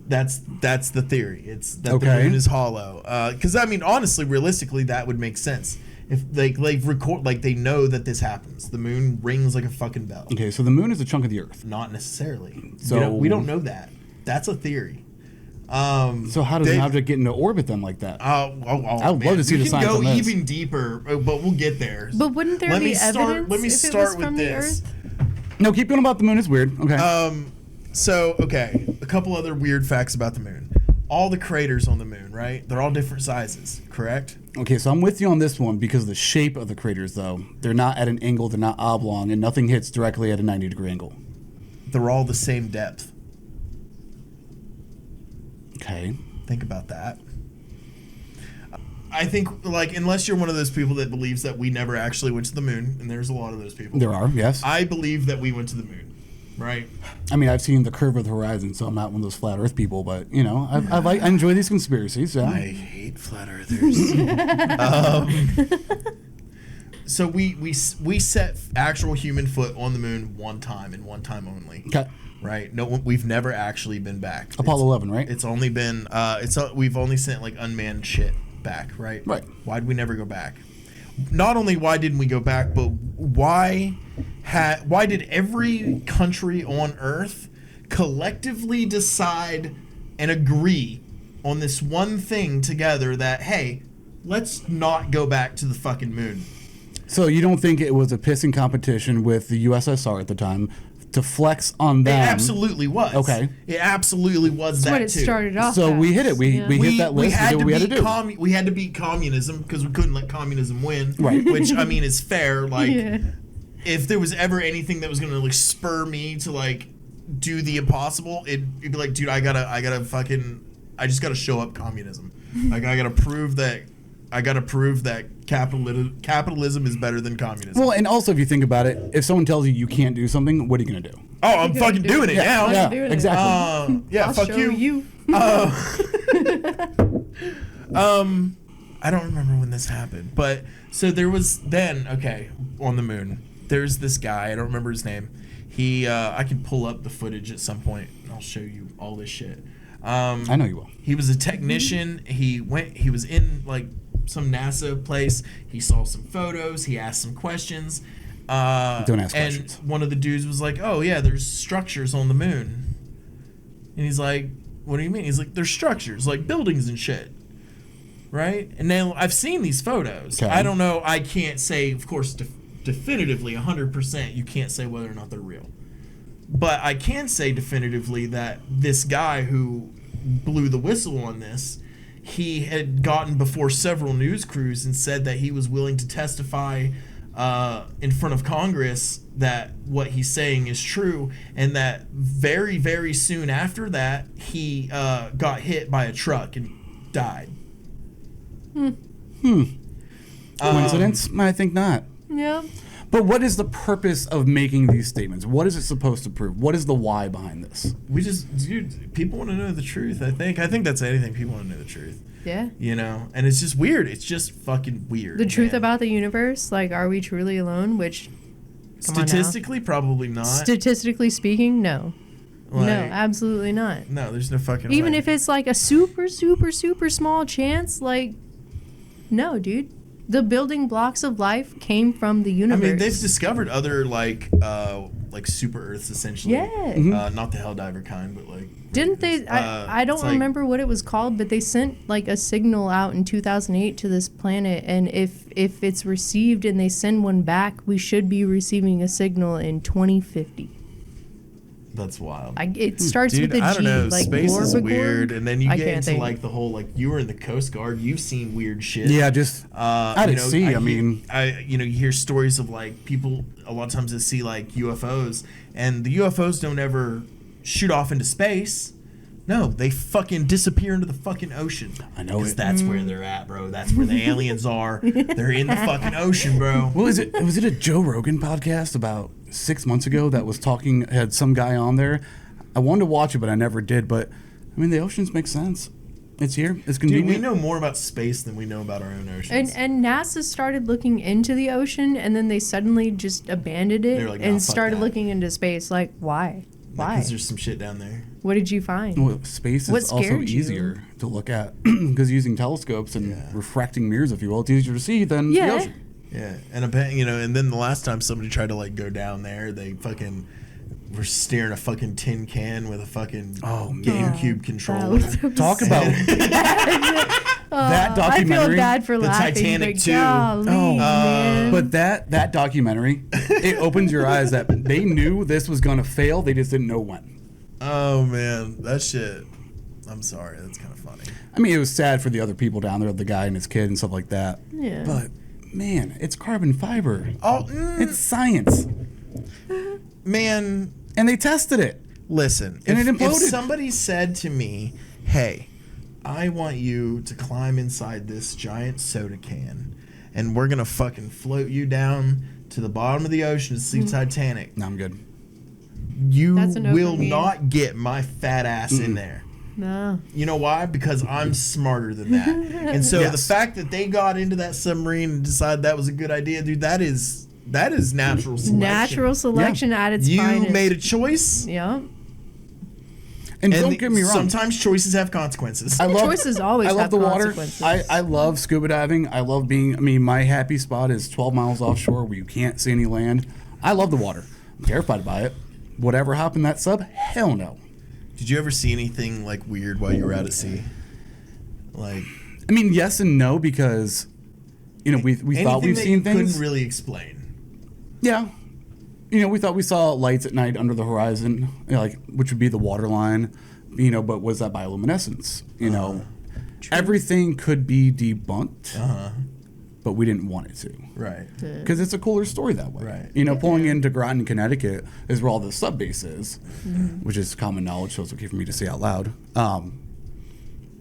[SPEAKER 2] That's the theory. It's that
[SPEAKER 1] Okay.
[SPEAKER 2] the moon is hollow. Because I mean, honestly, realistically, that would make sense if they record they know that this happens. The moon rings like a fucking bell.
[SPEAKER 1] Okay, so the moon is a chunk of the Earth.
[SPEAKER 2] Not necessarily.
[SPEAKER 1] So
[SPEAKER 2] we don't know that. That's a theory.
[SPEAKER 1] So how does an object get into orbit then like that?
[SPEAKER 2] I
[SPEAKER 1] would love to see the science on
[SPEAKER 2] We can
[SPEAKER 1] this.
[SPEAKER 2] go even deeper, but we'll get there.
[SPEAKER 4] But wouldn't there be evidence?
[SPEAKER 2] Let me
[SPEAKER 4] if
[SPEAKER 2] start
[SPEAKER 4] it was
[SPEAKER 2] with
[SPEAKER 4] from
[SPEAKER 2] this.
[SPEAKER 4] The Earth?
[SPEAKER 1] No, keep going about the moon. It's weird. Okay.
[SPEAKER 2] So, okay, a couple other weird facts about the moon. All the craters on the moon, right? They're all different sizes, correct?
[SPEAKER 1] Okay, so I'm with you on this one because of the shape of the craters, though. They're not at an angle, they're not oblong, and nothing hits directly at a 90-degree angle.
[SPEAKER 2] They're all the same depth.
[SPEAKER 1] Okay.
[SPEAKER 2] Think about that. I think, unless you're one of those people that believes that we never actually went to the moon, and there's a lot of those people.
[SPEAKER 1] There are, yes.
[SPEAKER 2] I believe that we went to the moon, right?
[SPEAKER 1] I mean, I've seen the curve of the horizon, so I'm not one of those flat Earth people, but I enjoy these conspiracies. Yeah.
[SPEAKER 2] I hate flat earthers. So we set actual human foot on the moon one time and one time only.
[SPEAKER 1] Okay.
[SPEAKER 2] Right. No, we've never actually been back.
[SPEAKER 1] Apollo 11, right?
[SPEAKER 2] It's only been we've only sent unmanned shit back, right?
[SPEAKER 1] Right.
[SPEAKER 2] Why'd we never go back? Not only why didn't we go back, but why did every country on Earth collectively decide and agree on this one thing together that, hey, let's not go back to the fucking moon?
[SPEAKER 1] So you don't think it was a pissing competition with the USSR at the time to flex on them?
[SPEAKER 2] It absolutely was.
[SPEAKER 1] Okay.
[SPEAKER 2] It absolutely was.
[SPEAKER 4] That's
[SPEAKER 2] that
[SPEAKER 4] what it
[SPEAKER 2] too.
[SPEAKER 4] started off
[SPEAKER 1] So
[SPEAKER 4] as.
[SPEAKER 1] we hit it. We hit that list. We did what we had to do.
[SPEAKER 2] We had to beat communism because we couldn't let communism win.
[SPEAKER 1] Right.
[SPEAKER 2] Which I mean is fair.
[SPEAKER 4] Yeah.
[SPEAKER 2] If there was ever anything that was going to spur me to do the impossible, it'd be dude, I just gotta show up communism. I gotta prove that capitalism is better than communism.
[SPEAKER 1] Well, and also if you think about it, if someone tells you you can't do something, what are you going to do?
[SPEAKER 2] Oh, I'm fucking doing it now.
[SPEAKER 1] Yeah,
[SPEAKER 4] doing it.
[SPEAKER 1] exactly.
[SPEAKER 2] Yeah,
[SPEAKER 4] I'll
[SPEAKER 2] fuck
[SPEAKER 4] show
[SPEAKER 2] you. I don't remember when this happened, but so there was then on the moon. There's this guy. I don't remember his name. He I can pull up the footage at some point and I'll show you all this shit.
[SPEAKER 1] I know you will.
[SPEAKER 2] He was a technician. He was in some NASA place. He saw some photos. He asked some questions.
[SPEAKER 1] Don't ask questions.
[SPEAKER 2] And one of the dudes was like, "Oh yeah, there's structures on the moon." And he's like, "What do you mean?" He's like, "There's structures, like buildings and shit." right? And now I've seen these photos.
[SPEAKER 1] Okay.
[SPEAKER 2] I don't know. I can't say, of course, definitively 100%. You can't say whether or not they're real. But I can say definitively that this guy who blew the whistle on this, he had gotten before several news crews and said that he was willing to testify in front of Congress that what he's saying is true, and that very, very soon after that, he got hit by a truck and died.
[SPEAKER 1] Coincidence? I think not.
[SPEAKER 4] Yeah.
[SPEAKER 1] But what is the purpose of making these statements? What is it supposed to prove? What is the why behind this?
[SPEAKER 2] Dude, people want to know the truth. I think that's anything. People want to know the truth.
[SPEAKER 4] Yeah.
[SPEAKER 2] You know, and it's just weird. It's just fucking weird.
[SPEAKER 4] The truth
[SPEAKER 2] man.
[SPEAKER 4] about the universe, like, are we truly alone? Which, come on now.
[SPEAKER 2] Statistically, probably not.
[SPEAKER 4] Statistically speaking, no.
[SPEAKER 2] Like,
[SPEAKER 4] no, absolutely not.
[SPEAKER 2] No, there's no fucking
[SPEAKER 4] Even
[SPEAKER 2] way.
[SPEAKER 4] if it's like a super, super, super small chance, like, no, dude. The building blocks of life came from the
[SPEAKER 2] I
[SPEAKER 4] universe.
[SPEAKER 2] mean, they've discovered other like super Earths essentially.
[SPEAKER 4] Yeah.
[SPEAKER 2] Not the Helldiver kind, but like.
[SPEAKER 4] Didn't they? I don't remember what it was called, but they sent like a signal out in 2008 to this planet, and if it's received and they send one back, we should be receiving a signal in 2050.
[SPEAKER 2] That's wild.
[SPEAKER 4] It starts
[SPEAKER 2] Dude,
[SPEAKER 4] with a G.
[SPEAKER 2] I don't know.
[SPEAKER 4] Like
[SPEAKER 2] Space is
[SPEAKER 4] Gorbagor.
[SPEAKER 2] weird, and then you
[SPEAKER 4] I
[SPEAKER 2] get
[SPEAKER 4] can't
[SPEAKER 2] into
[SPEAKER 4] think.
[SPEAKER 2] like the whole like you were in the Coast Guard. You've seen weird shit.
[SPEAKER 1] Yeah, just out
[SPEAKER 2] you
[SPEAKER 1] at
[SPEAKER 2] know,
[SPEAKER 1] sea. I
[SPEAKER 2] hear-
[SPEAKER 1] mean,
[SPEAKER 2] you hear stories of like people a lot of times that see like UFOs, and the UFOs don't ever shoot off into space. No, they fucking disappear into the fucking ocean.
[SPEAKER 1] I know
[SPEAKER 2] because
[SPEAKER 1] it.
[SPEAKER 2] that's where they're at, bro. That's where the aliens are. They're in the fucking ocean, bro.
[SPEAKER 1] what was it? Was it a Joe Rogan podcast about 6 months ago that was talking? Had some guy on there. I wanted to watch it, but I never did. But I mean, the oceans make sense. It's here. It's
[SPEAKER 2] Dude,
[SPEAKER 1] convenient.
[SPEAKER 2] we know more about space than we know about our own oceans.
[SPEAKER 4] And NASA started looking into the ocean, and then they suddenly just abandoned it
[SPEAKER 2] They were like, "Nah,
[SPEAKER 4] and
[SPEAKER 2] fuck
[SPEAKER 4] started
[SPEAKER 2] that."
[SPEAKER 4] looking into space. Like, why? Why?
[SPEAKER 2] Because there's some shit down there.
[SPEAKER 4] What did you find?
[SPEAKER 1] Well, space
[SPEAKER 4] What
[SPEAKER 1] is also
[SPEAKER 4] scared you?
[SPEAKER 1] easier to look at because using telescopes and refracting mirrors, if you will, it's easier to see than
[SPEAKER 4] Yeah.
[SPEAKER 1] the ocean.
[SPEAKER 2] Yeah, and and then the last time somebody tried to like go down there, they fucking were staring a fucking tin can with a fucking GameCube controller.
[SPEAKER 1] Talk about that
[SPEAKER 4] I feel
[SPEAKER 1] documentary.
[SPEAKER 4] bad for
[SPEAKER 2] The
[SPEAKER 4] laughing.
[SPEAKER 2] Titanic
[SPEAKER 4] but
[SPEAKER 2] too.
[SPEAKER 4] golly, man.
[SPEAKER 1] But that documentary, it opens your eyes that they knew this was gonna fail. They just didn't know when.
[SPEAKER 2] Oh man, that shit. I'm sorry, that's kind of funny.
[SPEAKER 1] I mean, it was sad for the other people down there, the guy and his kid and stuff like that.
[SPEAKER 4] Yeah.
[SPEAKER 1] But man, it's carbon fiber.
[SPEAKER 2] Oh,
[SPEAKER 1] It's science,
[SPEAKER 2] man,
[SPEAKER 1] and they tested it.
[SPEAKER 2] listen.
[SPEAKER 1] And
[SPEAKER 2] if,
[SPEAKER 1] it imploded.
[SPEAKER 2] if somebody said to me, "Hey, I want you to climb inside this giant soda can, and we're gonna fucking float you down to the bottom of the ocean to see Titanic,"
[SPEAKER 1] No, I'm good.
[SPEAKER 2] you
[SPEAKER 4] That's a no
[SPEAKER 2] will
[SPEAKER 4] for me.
[SPEAKER 2] not get my fat ass in there.
[SPEAKER 4] No.
[SPEAKER 2] You know why? Because I'm smarter than that. And so the fact that they got into that submarine and decided that was a good idea, dude, that is natural selection.
[SPEAKER 4] Natural selection at its
[SPEAKER 2] You
[SPEAKER 4] finest.
[SPEAKER 2] made a choice.
[SPEAKER 4] Yeah.
[SPEAKER 1] And don't get me wrong.
[SPEAKER 2] Sometimes choices have consequences.
[SPEAKER 1] I love,
[SPEAKER 4] Choices always
[SPEAKER 1] I love
[SPEAKER 4] have
[SPEAKER 1] the water.
[SPEAKER 4] consequences.
[SPEAKER 1] I love scuba diving. I love being. I mean, my happy spot is 12 miles offshore where you can't see any land. I love the water. I'm terrified by it. Whatever happened in that sub? Hell no.
[SPEAKER 2] Did you ever see anything like weird while you were out at sea? Like
[SPEAKER 1] I mean, yes and no because, we thought
[SPEAKER 2] anything
[SPEAKER 1] we've
[SPEAKER 2] that
[SPEAKER 1] seen
[SPEAKER 2] you
[SPEAKER 1] things.
[SPEAKER 2] couldn't really explain.
[SPEAKER 1] Yeah. We thought we saw lights at night under the horizon, which would be the water line, but was that bioluminescence? Everything could be debunked, but we didn't want it to.
[SPEAKER 2] Right.
[SPEAKER 1] Because it's a cooler story that way.
[SPEAKER 2] Right.
[SPEAKER 1] Pulling into Groton, Connecticut is where all the sub base is, which is common knowledge, so it's okay for me to say out loud.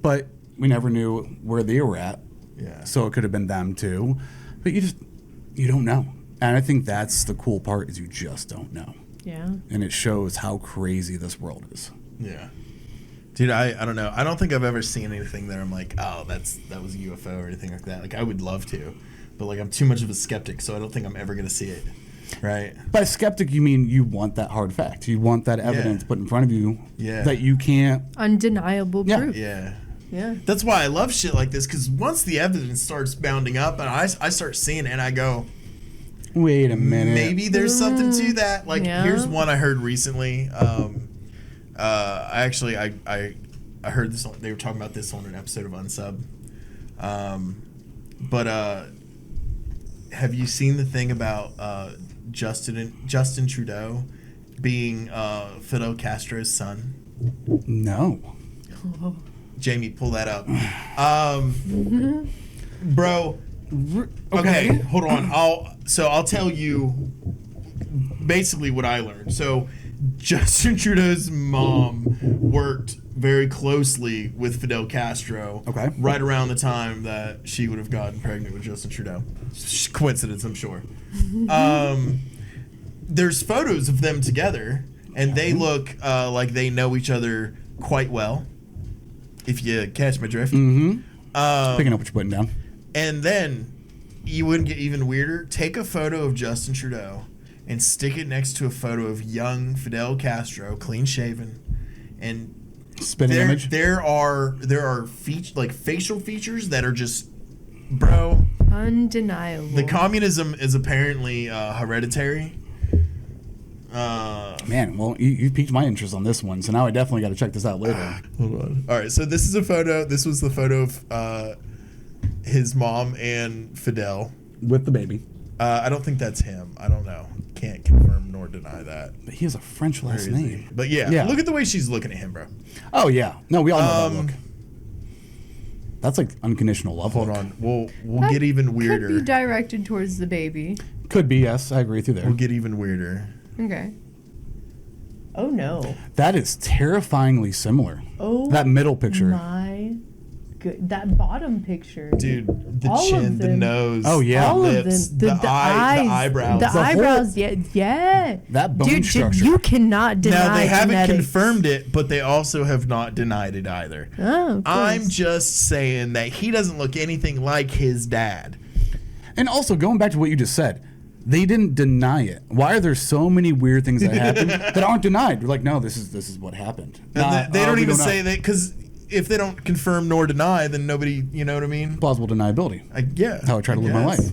[SPEAKER 1] But we never knew where they were at,
[SPEAKER 2] Yeah.
[SPEAKER 1] so it could have been them too. But you don't know. And I think that's the cool part is you just don't know.
[SPEAKER 4] Yeah.
[SPEAKER 1] And it shows how crazy this world is.
[SPEAKER 2] Yeah. Dude, I don't know. I don't think I've ever seen anything that I'm like, oh, that was a UFO or anything like that. Like, I would love to, but like, I'm too much of a skeptic, so I don't think I'm ever gonna see it. Right?
[SPEAKER 1] By skeptic, you mean you want that hard fact. You want that evidence put in front of you that you can't.
[SPEAKER 4] Undeniable proof.
[SPEAKER 2] Yeah.
[SPEAKER 4] Yeah.
[SPEAKER 2] That's why I love shit like this, because once the evidence starts bounding up and I start seeing it and I go,
[SPEAKER 1] Wait a minute.
[SPEAKER 2] maybe there's something to that. Like,
[SPEAKER 4] Yeah.
[SPEAKER 2] here's one I heard recently. I heard this. They were talking about this on an episode of Unsub. But have you seen the thing about Justin Trudeau being Fidel Castro's son?
[SPEAKER 1] No.
[SPEAKER 2] Jamie, pull that up. Bro, okay, hold on. I'll tell you basically what I learned. So Justin Trudeau's mom worked very closely with Fidel Castro.
[SPEAKER 1] Okay.
[SPEAKER 2] Right around the time that she would have gotten pregnant with Justin Trudeau. Coincidence, I'm sure. There's photos of them together, and they look like they know each other quite well. If you catch my drift.
[SPEAKER 1] Mm-hmm. Picking up what you're putting down.
[SPEAKER 2] And then, you wouldn't get even weirder? Take a photo of Justin Trudeau and stick it next to a photo of young Fidel Castro, clean shaven, and
[SPEAKER 1] spitting image.
[SPEAKER 2] There are facial features that are just, bro,
[SPEAKER 4] undeniable.
[SPEAKER 2] The communism is apparently hereditary.
[SPEAKER 1] Man, well, you piqued my interest on this one, so now I definitely got to check this out later.
[SPEAKER 2] Hold on. All right, so this is a photo. This was the photo of his mom and Fidel
[SPEAKER 1] with the baby.
[SPEAKER 2] I don't think that's him. I don't know. Can't confirm nor deny that.
[SPEAKER 1] But he has a French last name.
[SPEAKER 2] But yeah, look at the way she's looking at him, bro.
[SPEAKER 1] Oh yeah, no, we all know that look. That's like unconditional love.
[SPEAKER 2] Hold on, we'll get even weirder.
[SPEAKER 4] Could be directed towards the baby.
[SPEAKER 1] Could be, yes, I agree with you there.
[SPEAKER 2] We'll get even weirder.
[SPEAKER 4] Okay. Oh no.
[SPEAKER 1] That is terrifyingly similar.
[SPEAKER 4] Oh,
[SPEAKER 1] that middle picture.
[SPEAKER 4] My good. That bottom picture.
[SPEAKER 2] Dude, the chin, the nose.
[SPEAKER 1] Oh yeah.
[SPEAKER 4] All
[SPEAKER 2] lips,
[SPEAKER 4] of them. The eyes,
[SPEAKER 2] the eyebrows.
[SPEAKER 4] The eyebrows. Yeah.
[SPEAKER 1] That bone structure.
[SPEAKER 4] You cannot deny.
[SPEAKER 2] Now they haven't
[SPEAKER 4] genetics.
[SPEAKER 2] confirmed it, but they also have not denied it either.
[SPEAKER 4] Oh, of course.
[SPEAKER 2] I'm just saying that he doesn't look anything like his dad.
[SPEAKER 1] And also going back to what you just said. They didn't deny it. Why are there so many weird things that happen that aren't denied? We're like, no, this is what happened.
[SPEAKER 2] And they don't even say that, because if they don't confirm nor deny, then nobody, you know what I mean?
[SPEAKER 1] Plausible deniability.
[SPEAKER 2] Yeah.
[SPEAKER 1] How I try to live my life.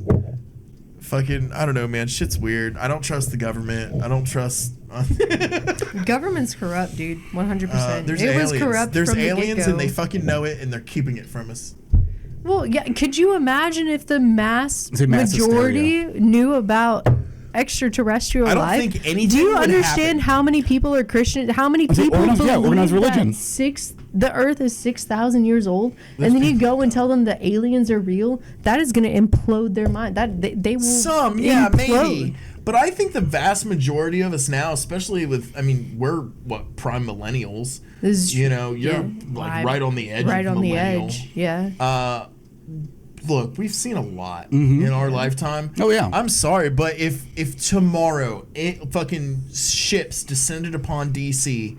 [SPEAKER 2] Fucking, I don't know, man. Shit's weird. I don't trust the government. I don't trust.
[SPEAKER 4] Government's corrupt, dude. 100%.
[SPEAKER 2] There's
[SPEAKER 4] it
[SPEAKER 2] aliens.
[SPEAKER 4] was corrupt.
[SPEAKER 2] There's
[SPEAKER 4] from
[SPEAKER 2] aliens,
[SPEAKER 4] the get-go.
[SPEAKER 2] and they fucking know it, and they're keeping it from us.
[SPEAKER 4] Well, yeah. Could you imagine if the mass
[SPEAKER 1] mass
[SPEAKER 4] majority knew about extraterrestrial life?
[SPEAKER 2] I don't think anything.
[SPEAKER 4] Do you
[SPEAKER 2] would
[SPEAKER 4] understand
[SPEAKER 2] happen.
[SPEAKER 4] how many people are Christian? How many people believe
[SPEAKER 1] organized religion.
[SPEAKER 4] that the Earth is 6,000 years old, and then you go and tell them the aliens are real? That is going to implode their mind. That they will.
[SPEAKER 2] Some, yeah, maybe. But I think the vast majority of us now, especially with, I mean, we're prime millennials. You're like right on the edge.
[SPEAKER 4] Right
[SPEAKER 2] of
[SPEAKER 4] on the
[SPEAKER 2] millennial.
[SPEAKER 4] edge. Yeah.
[SPEAKER 2] Look, we've seen a lot in our lifetime.
[SPEAKER 1] Oh yeah.
[SPEAKER 2] I'm sorry, but if tomorrow fucking ships descended upon DC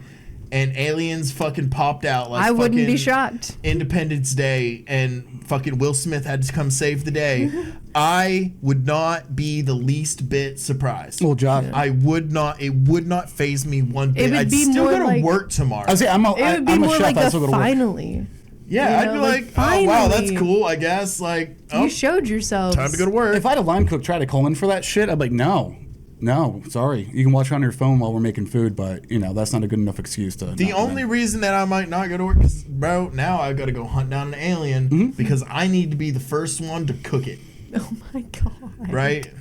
[SPEAKER 2] and aliens fucking popped out like
[SPEAKER 4] I wouldn't be shocked.
[SPEAKER 2] Independence Day and fucking Will Smith had to come save the day, I would not be the least bit surprised.
[SPEAKER 1] Well, Josh,
[SPEAKER 2] I would not. It would not faze me one bit.
[SPEAKER 4] I'd
[SPEAKER 2] be still
[SPEAKER 4] more
[SPEAKER 2] go to
[SPEAKER 4] like,
[SPEAKER 2] work tomorrow.
[SPEAKER 1] I say I'm a chef.
[SPEAKER 4] Like
[SPEAKER 1] I still go to work.
[SPEAKER 4] finally.
[SPEAKER 2] Yeah, I'd be like, oh wow, that's cool. I guess
[SPEAKER 4] you showed yourself.
[SPEAKER 2] Time to go to work.
[SPEAKER 1] If I had a line cook try to call in for that shit, I'd be like, no, sorry. You can watch it on your phone while we're making food, but that's not a good enough excuse to.
[SPEAKER 2] The only reason that I might not go to work is, bro, now I've got to go hunt down an alien because I need to be the first one to cook it.
[SPEAKER 4] Oh my god!
[SPEAKER 2] Right.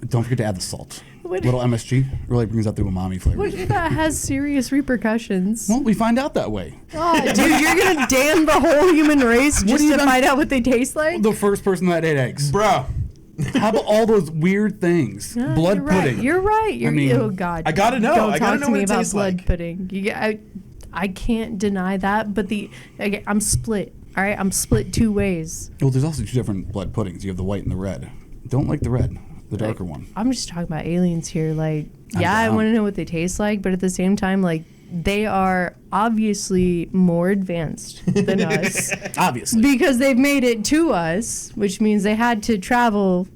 [SPEAKER 1] Don't forget to add the salt. Little MSG really brings out the umami flavor.
[SPEAKER 4] What if that has serious repercussions?
[SPEAKER 1] Well, we find out that way.
[SPEAKER 4] Oh, dude, you're gonna damn the whole human race just to find out what they taste like?
[SPEAKER 1] The first person that ate eggs,
[SPEAKER 2] bro.
[SPEAKER 1] How about all those weird things? Blood pudding.
[SPEAKER 4] You're right. Oh god.
[SPEAKER 2] I gotta know.
[SPEAKER 4] Don't
[SPEAKER 2] I gotta
[SPEAKER 4] talk
[SPEAKER 2] know
[SPEAKER 4] to
[SPEAKER 2] what
[SPEAKER 4] me
[SPEAKER 2] it
[SPEAKER 4] about
[SPEAKER 2] tastes
[SPEAKER 4] blood
[SPEAKER 2] like.
[SPEAKER 4] pudding. I can't deny that, but I'm split. All right, I'm split two ways.
[SPEAKER 1] Well, there's also two different blood puddings. You have the white and the red. Don't like the red, the darker one.
[SPEAKER 4] I'm just talking about aliens here. I want to know what they taste like, but at the same time, they are obviously more advanced than us.
[SPEAKER 1] Obviously.
[SPEAKER 4] Because they've made it to us, which means they had to travel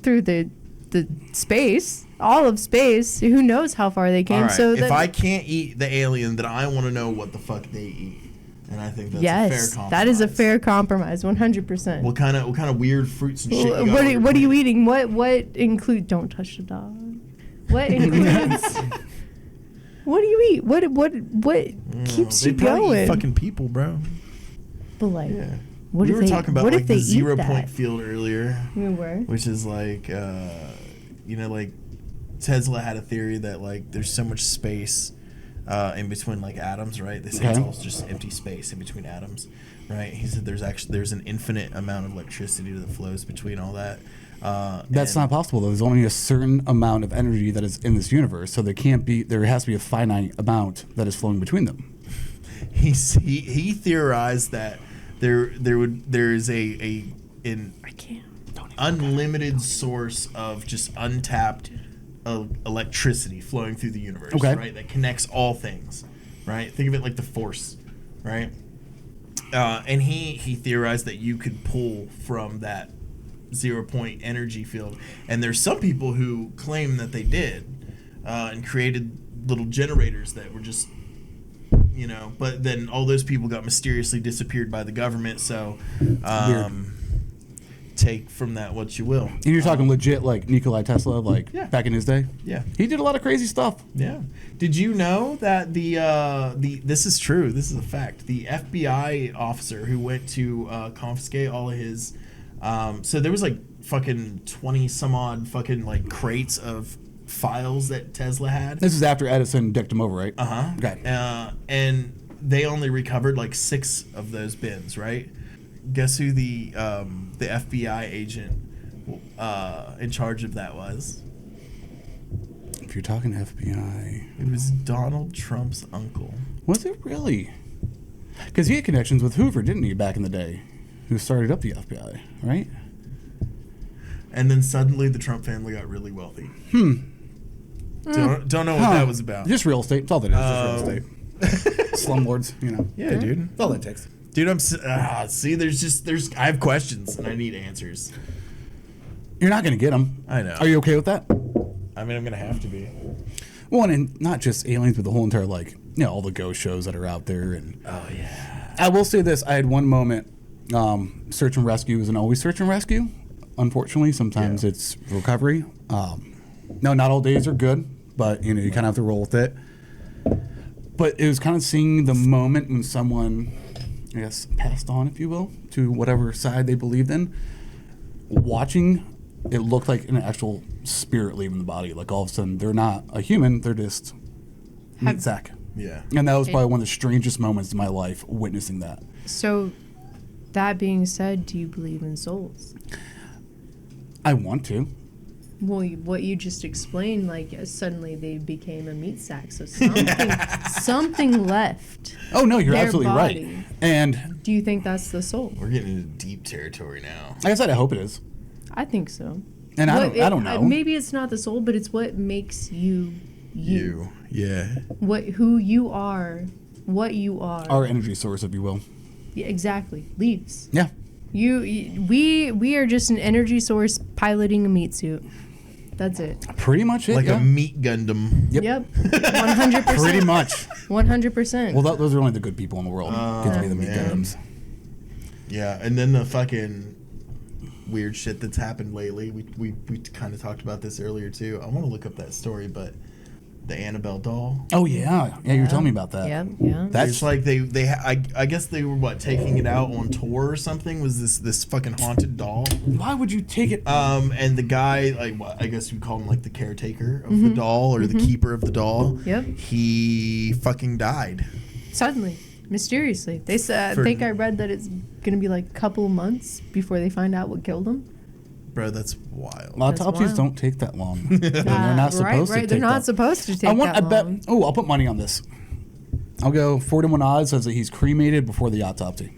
[SPEAKER 4] through the space, all of space. Who knows how far they came?
[SPEAKER 2] All right.
[SPEAKER 4] So
[SPEAKER 2] if I can't eat the alien, then I want to know what the fuck they eat. And I think that's a fair compromise.
[SPEAKER 4] That is a fair compromise, 100%.
[SPEAKER 2] What kind of weird fruits and shit?
[SPEAKER 4] What are you eating? What include? Don't touch the dog. What includes? What do you eat? What keeps you going?
[SPEAKER 2] Eat fucking people, bro.
[SPEAKER 4] But like,
[SPEAKER 2] Yeah.
[SPEAKER 4] what
[SPEAKER 2] We
[SPEAKER 4] if
[SPEAKER 2] were
[SPEAKER 4] they?
[SPEAKER 2] talking about
[SPEAKER 4] What
[SPEAKER 2] like
[SPEAKER 4] if they
[SPEAKER 2] the
[SPEAKER 4] eat
[SPEAKER 2] 0
[SPEAKER 4] that?
[SPEAKER 2] point field earlier,
[SPEAKER 4] We were.
[SPEAKER 2] which is like, like Tesla had a theory that like there's so much space in between like atoms, right? They say it's all just empty space in between atoms, right? He said there's an infinite amount of electricity that flows between all that.
[SPEAKER 1] That's not possible, though. There's only a certain amount of energy that is in this universe, so there has to be a finite amount that is flowing between them.
[SPEAKER 2] He theorized that there is an unlimited source of just untapped electricity flowing through the universe, right? That connects all things, right? Think of it like the Force, right? And he theorized that you could pull from that 0 point energy field, and there's some people who claim that they did and created little generators that were just, but then all those people got mysteriously disappeared by the government. So take from that what you will.
[SPEAKER 1] And you're talking legit like Nikola Tesla, back in his day.
[SPEAKER 2] Yeah,
[SPEAKER 1] he did a lot of crazy stuff.
[SPEAKER 2] Yeah. Did you know that the this is true, this is a fact, the FBI officer who went to confiscate all of his so there was like fucking 20 some odd fucking like crates of files that Tesla had.
[SPEAKER 1] This is after Edison dicked him over, right? Okay.
[SPEAKER 2] And they only recovered like 6 of those bins, right? Guess who the FBI agent in charge of that was?
[SPEAKER 1] If you're talking FBI,
[SPEAKER 2] it was Donald Trump's uncle.
[SPEAKER 1] Was it really? Because he had connections with Hoover, didn't he, back in the day? Who started up the FBI, right?
[SPEAKER 2] And then suddenly the Trump family got really wealthy. Don't know what that was about.
[SPEAKER 1] Just real estate. That's all that is. Just real estate. Slumlords,
[SPEAKER 2] Yeah, dude.
[SPEAKER 1] That's all that takes.
[SPEAKER 2] Dude, I have questions and I need answers.
[SPEAKER 1] You're not going to get them.
[SPEAKER 2] I know.
[SPEAKER 1] Are you okay with that?
[SPEAKER 2] I mean, I'm going to have to be.
[SPEAKER 1] Well, and not just aliens, but the whole entire, all the ghost shows that are out there. And
[SPEAKER 2] oh, yeah.
[SPEAKER 1] I will say this. I had one moment. Search and rescue isn't always search and rescue. Unfortunately, sometimes it's recovery. No, not all days are good, but, you kind of have to roll with it. But it was kind of seeing the moment when someone, I guess, passed on, if you will, to whatever side they believed in. Watching, it looked like an actual spirit leaving the body. Like, all of a sudden, they're not a human, they're just meat sack.
[SPEAKER 2] Yeah.
[SPEAKER 1] And that was probably one of the strangest moments in my life, witnessing that.
[SPEAKER 4] So, that being said, do you believe in souls?
[SPEAKER 1] I want to.
[SPEAKER 4] Well, what you just explained, suddenly they became a meat sack, so something left.
[SPEAKER 1] Oh, no, you're
[SPEAKER 4] their
[SPEAKER 1] absolutely
[SPEAKER 4] body.
[SPEAKER 1] right. And
[SPEAKER 4] do you think that's the soul?
[SPEAKER 2] We're getting into deep territory now.
[SPEAKER 1] like I said, I hope it is.
[SPEAKER 4] I think so.
[SPEAKER 1] And I don't know.
[SPEAKER 4] Maybe it's not the soul, but it's what makes you.
[SPEAKER 2] Yeah.
[SPEAKER 4] Who you are, what you are.
[SPEAKER 1] Our energy source, if you will.
[SPEAKER 4] Yeah, exactly. Leaves.
[SPEAKER 1] Yeah.
[SPEAKER 4] We are just an energy source piloting a meat suit. That's it.
[SPEAKER 1] Pretty much it.
[SPEAKER 2] Like a meat Gundam.
[SPEAKER 1] Yep.
[SPEAKER 4] 100%.
[SPEAKER 1] Pretty much.
[SPEAKER 4] 100%.
[SPEAKER 1] Well, those are only the good people in the world. Get to be the meat Gundams.
[SPEAKER 2] Yeah, and then the fucking weird shit that's happened lately. We kind of talked about this earlier too. I want to look up that story, but the Annabelle doll.
[SPEAKER 1] Oh yeah, you were telling me about that.
[SPEAKER 4] Yeah.
[SPEAKER 1] That's
[SPEAKER 2] it's like I guess they were taking it out on tour or something. Was this fucking haunted doll?
[SPEAKER 1] Why would you take it?
[SPEAKER 2] And the guy, I guess you call him the caretaker of the doll or the keeper of the doll.
[SPEAKER 4] Yep.
[SPEAKER 2] He fucking died.
[SPEAKER 4] Suddenly, mysteriously. They said. I think I read that it's gonna be a couple months before they find out what killed him.
[SPEAKER 2] Bro, that's wild.
[SPEAKER 1] Autopsies don't take that long. They're not supposed to take
[SPEAKER 4] They're not
[SPEAKER 1] that.
[SPEAKER 4] supposed to take that long.
[SPEAKER 1] Oh, I'll put money on this. I'll go 4-1 odds says that he's cremated before the autopsy.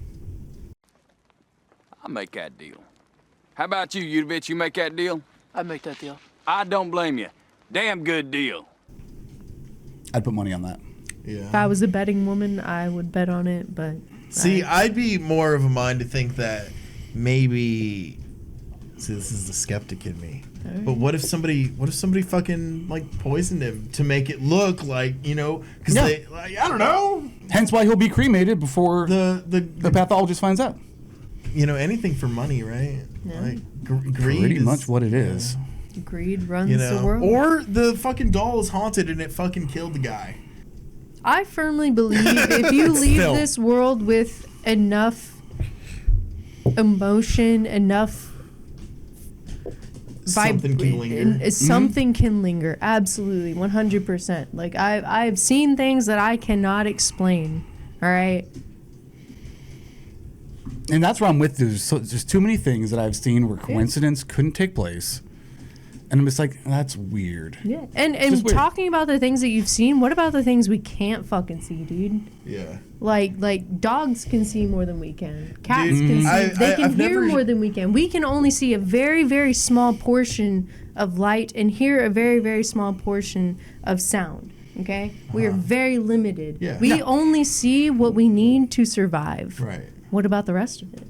[SPEAKER 5] I'll make that deal. How about you? You bet you make that deal?
[SPEAKER 6] I'd make that deal.
[SPEAKER 5] I don't blame you. Damn good deal.
[SPEAKER 1] I'd put money on that.
[SPEAKER 2] Yeah.
[SPEAKER 4] If I was a betting woman, I would bet on it, but...
[SPEAKER 2] See, I'd be more of a mind to think that maybe... See, this is the skeptic in me. Right. But what if somebody fucking poisoned him to make it look like, because they I don't know.
[SPEAKER 1] Hence why he'll be cremated before
[SPEAKER 2] the
[SPEAKER 1] pathologist finds out.
[SPEAKER 2] Anything for money, right?
[SPEAKER 4] Yeah.
[SPEAKER 2] Greed
[SPEAKER 1] Pretty
[SPEAKER 2] is
[SPEAKER 1] much what it is.
[SPEAKER 4] Greed runs the world.
[SPEAKER 2] Or the fucking doll is haunted and it fucking killed the guy.
[SPEAKER 4] I firmly believe if you leave this world with enough emotion, enough
[SPEAKER 2] Something can linger.
[SPEAKER 4] Something can linger. Absolutely, 100%. Like I've seen things that I cannot explain. All right.
[SPEAKER 1] And that's where I'm with you. There's too many things that I've seen where coincidence couldn't take place. And I'm just like, that's weird.
[SPEAKER 4] Yeah. And
[SPEAKER 1] weird.
[SPEAKER 4] talking about the things that you've seen, what about the things we can't fucking see, dude?
[SPEAKER 2] Yeah.
[SPEAKER 4] Like dogs can see more than we can. Cats
[SPEAKER 2] Dude,
[SPEAKER 4] can see. They can
[SPEAKER 2] I've
[SPEAKER 4] hear
[SPEAKER 2] never-
[SPEAKER 4] more than we can. We can only see a very, very small portion of light and hear a very, very small portion of sound. Okay? We are very limited.
[SPEAKER 2] Yeah.
[SPEAKER 4] We only see what we need to survive.
[SPEAKER 2] Right.
[SPEAKER 4] What about the rest of it?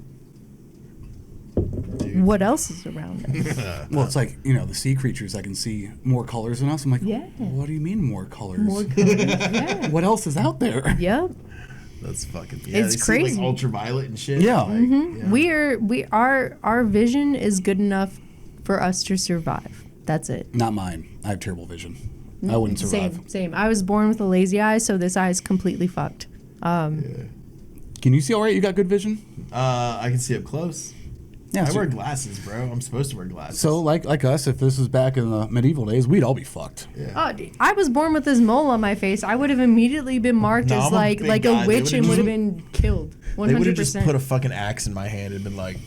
[SPEAKER 2] Dude.
[SPEAKER 4] What else is around us?
[SPEAKER 1] Well, it's like, the sea creatures, I can see more colors than us. I'm like,
[SPEAKER 4] Yeah.
[SPEAKER 1] what do you mean more colors?
[SPEAKER 4] More colors. Yeah.
[SPEAKER 1] What else is out there?
[SPEAKER 4] Yep.
[SPEAKER 2] That's fucking.
[SPEAKER 4] It's
[SPEAKER 2] they see,
[SPEAKER 4] crazy.
[SPEAKER 2] like ultraviolet and shit.
[SPEAKER 1] Yeah.
[SPEAKER 2] Like,
[SPEAKER 4] Our vision is good enough for us to survive. That's it.
[SPEAKER 1] Not mine. I have terrible vision. I wouldn't survive.
[SPEAKER 4] Same. I was born with a lazy eye, so this eye is completely fucked.
[SPEAKER 1] Can you see all right? You got good vision?
[SPEAKER 2] I can see up close.
[SPEAKER 1] Yeah.
[SPEAKER 2] I
[SPEAKER 1] so,
[SPEAKER 2] wear glasses, bro. I'm supposed to wear glasses.
[SPEAKER 1] so like us, if this was back in the medieval days, we'd all be fucked.
[SPEAKER 2] yeah.
[SPEAKER 4] Oh, I was born with this mole on my face. I would have immediately been marked
[SPEAKER 2] No,
[SPEAKER 4] as
[SPEAKER 2] I'm a
[SPEAKER 4] like
[SPEAKER 2] big
[SPEAKER 4] a
[SPEAKER 2] guy. They
[SPEAKER 4] witch
[SPEAKER 2] would've
[SPEAKER 4] and would have
[SPEAKER 2] just-
[SPEAKER 4] been killed. 100%.
[SPEAKER 2] They would have just put a fucking axe in my hand and been like,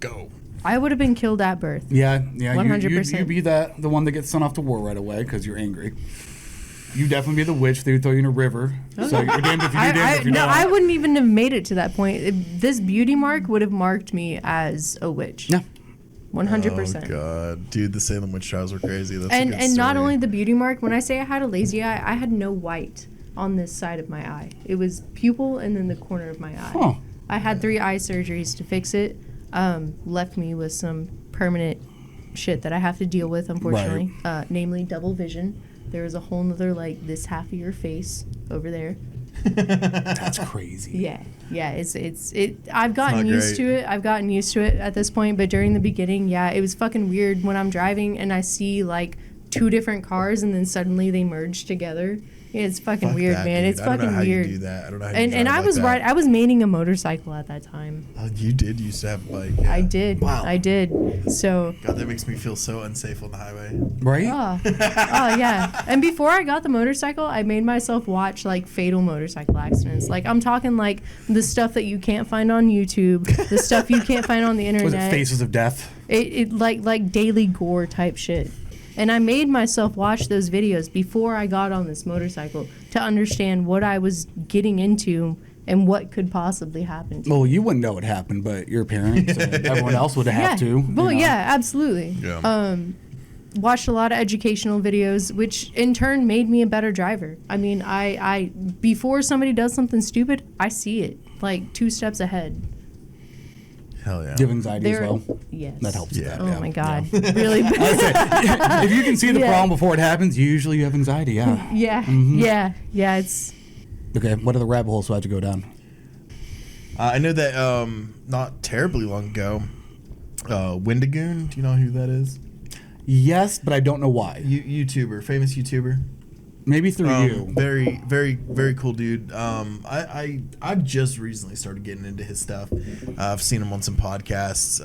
[SPEAKER 2] "Go."
[SPEAKER 4] I would have been killed at birth.
[SPEAKER 1] Yeah.
[SPEAKER 4] 100%.
[SPEAKER 1] You'd be the one that gets sent off to war right away because you're angry. You definitely be the witch. They would throw you in a river. So you're damned if you do, damned if you don't.
[SPEAKER 4] I wouldn't even have made it to that point. This beauty mark would have marked me as a witch.
[SPEAKER 1] Yeah.
[SPEAKER 4] 100%.
[SPEAKER 2] Oh god, dude, the Salem witch trials were crazy. That's
[SPEAKER 4] And
[SPEAKER 2] a good
[SPEAKER 4] not
[SPEAKER 2] story.
[SPEAKER 4] only the beauty mark, when I say I had a lazy eye, I had no white on this side of my eye. It was pupil and then the corner of my eye.
[SPEAKER 1] Huh.
[SPEAKER 4] I had 3 eye surgeries to fix it. Left me with some permanent shit that I have to deal with, unfortunately. Namely double vision. There was a whole nother, like, this half of your face over there.
[SPEAKER 1] That's crazy.
[SPEAKER 4] Yeah. I've gotten
[SPEAKER 2] not
[SPEAKER 4] used
[SPEAKER 2] great.
[SPEAKER 4] to it. I've gotten used to it at this point. But during the beginning, yeah, it was fucking weird when I'm driving and I see like 2 different cars and then suddenly they merge together. Yeah, it's fucking
[SPEAKER 2] Fuck
[SPEAKER 4] weird,
[SPEAKER 2] that,
[SPEAKER 4] man.
[SPEAKER 2] dude.
[SPEAKER 4] It's
[SPEAKER 2] I don't know
[SPEAKER 4] fucking
[SPEAKER 2] how
[SPEAKER 4] weird.
[SPEAKER 2] You do that. I don't know how you
[SPEAKER 4] And
[SPEAKER 2] drive
[SPEAKER 4] I
[SPEAKER 2] like
[SPEAKER 4] was
[SPEAKER 2] that.
[SPEAKER 4] I was manning a motorcycle at that time.
[SPEAKER 2] Oh, you did used to have like. Yeah.
[SPEAKER 4] I did.
[SPEAKER 2] Wow.
[SPEAKER 4] I did. So.
[SPEAKER 2] God, that makes me feel so unsafe on the highway.
[SPEAKER 1] Right?
[SPEAKER 4] Oh yeah. And before I got the motorcycle, I made myself watch like fatal motorcycle accidents. Like I'm talking like the stuff that you can't find on YouTube, the stuff you can't find on the internet.
[SPEAKER 1] Was it Faces of Death?
[SPEAKER 4] It like daily gore type shit. And I made myself watch those videos before I got on this motorcycle to understand what I was getting into and what could possibly happen to me.
[SPEAKER 1] Well, you wouldn't know what happened, but your parents and everyone else would have to.
[SPEAKER 4] Well,
[SPEAKER 1] you know?
[SPEAKER 4] yeah, absolutely.
[SPEAKER 2] Yeah.
[SPEAKER 4] Watched a lot of educational videos, which in turn made me a better driver. I mean, I before somebody does something stupid, I see it like 2 steps ahead.
[SPEAKER 2] Hell yeah.
[SPEAKER 1] Do you have anxiety as well?
[SPEAKER 4] Yes.
[SPEAKER 1] That helps with
[SPEAKER 2] Yeah.
[SPEAKER 1] that.
[SPEAKER 4] Oh my God. Really
[SPEAKER 1] I
[SPEAKER 4] bad.
[SPEAKER 1] say, if you can see the
[SPEAKER 4] Yeah.
[SPEAKER 1] problem before it happens, usually you have anxiety, yeah.
[SPEAKER 4] Yeah, it's
[SPEAKER 1] Okay, what are the rabbit holes I have to go down?
[SPEAKER 2] I know that not terribly long ago, Wendigoon. Do you know who that is?
[SPEAKER 1] Yes, but I don't know why.
[SPEAKER 2] YouTuber, famous YouTuber.
[SPEAKER 1] Maybe through you.
[SPEAKER 2] Very, very, very cool dude. I've just recently started getting into his stuff. I've seen him on some podcasts.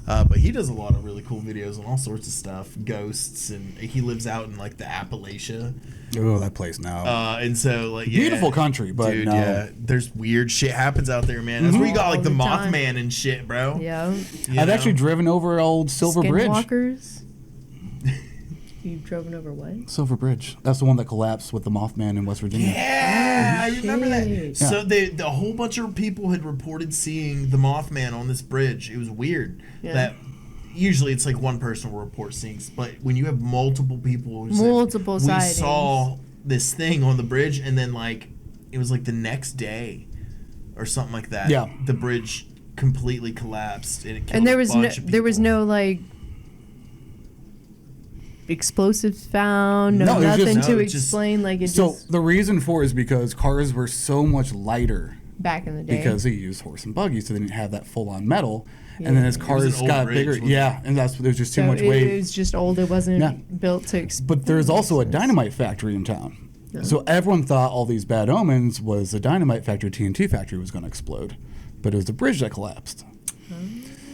[SPEAKER 2] But he does a lot of really cool videos on all sorts of stuff, ghosts, and he lives out in like the Appalachia.
[SPEAKER 1] Oh, that place now.
[SPEAKER 2] And so like yeah,
[SPEAKER 1] Beautiful country, but
[SPEAKER 2] dude,
[SPEAKER 1] no.
[SPEAKER 2] yeah, there's weird shit happens out there, man. That's where you got like
[SPEAKER 4] All
[SPEAKER 2] the
[SPEAKER 4] the time.
[SPEAKER 2] Moth-Man and shit, bro.
[SPEAKER 4] yeah.
[SPEAKER 2] You
[SPEAKER 1] I've
[SPEAKER 2] know?
[SPEAKER 1] actually driven over old Silver Bridge.
[SPEAKER 4] Skinwalkers. You've driven over what?
[SPEAKER 1] Silver Bridge. That's the one that collapsed with the Mothman in West Virginia.
[SPEAKER 2] Yeah, I remember that.
[SPEAKER 4] shit.
[SPEAKER 2] So a whole bunch of people had reported seeing the Mothman on this bridge. It was weird.
[SPEAKER 4] Yeah.
[SPEAKER 2] That usually it's like one person will report seeing, but when you have multiple people who said,
[SPEAKER 4] Multiple
[SPEAKER 2] we
[SPEAKER 4] sightings.
[SPEAKER 2] saw this thing on the bridge, and then like it was like the next day or something like that.
[SPEAKER 1] Yeah.
[SPEAKER 2] the bridge completely collapsed, and it killed
[SPEAKER 4] And there
[SPEAKER 2] a
[SPEAKER 4] was no,
[SPEAKER 2] bunch of
[SPEAKER 4] there was
[SPEAKER 2] people.
[SPEAKER 4] no like explosives found,
[SPEAKER 1] No, it was
[SPEAKER 4] nothing
[SPEAKER 1] just-
[SPEAKER 4] to
[SPEAKER 2] No, it just-
[SPEAKER 4] explain. Like it
[SPEAKER 1] So
[SPEAKER 4] just
[SPEAKER 1] the reason for it is because cars were so much lighter
[SPEAKER 4] back in the day.
[SPEAKER 1] because they used horse and buggy, so they didn't have that full-on metal. And then as
[SPEAKER 2] was
[SPEAKER 1] cars
[SPEAKER 2] an old
[SPEAKER 1] got
[SPEAKER 2] bridge,
[SPEAKER 1] bigger,
[SPEAKER 2] wasn't
[SPEAKER 1] yeah, and that's there's just too
[SPEAKER 4] So
[SPEAKER 1] much
[SPEAKER 4] it
[SPEAKER 1] weight.
[SPEAKER 4] was just old. It wasn't
[SPEAKER 1] Yeah.
[SPEAKER 4] built to.
[SPEAKER 1] But there's also a dynamite factory in town. So everyone thought all these bad omens was the dynamite factory, TNT factory was going to explode. but it was the bridge that collapsed.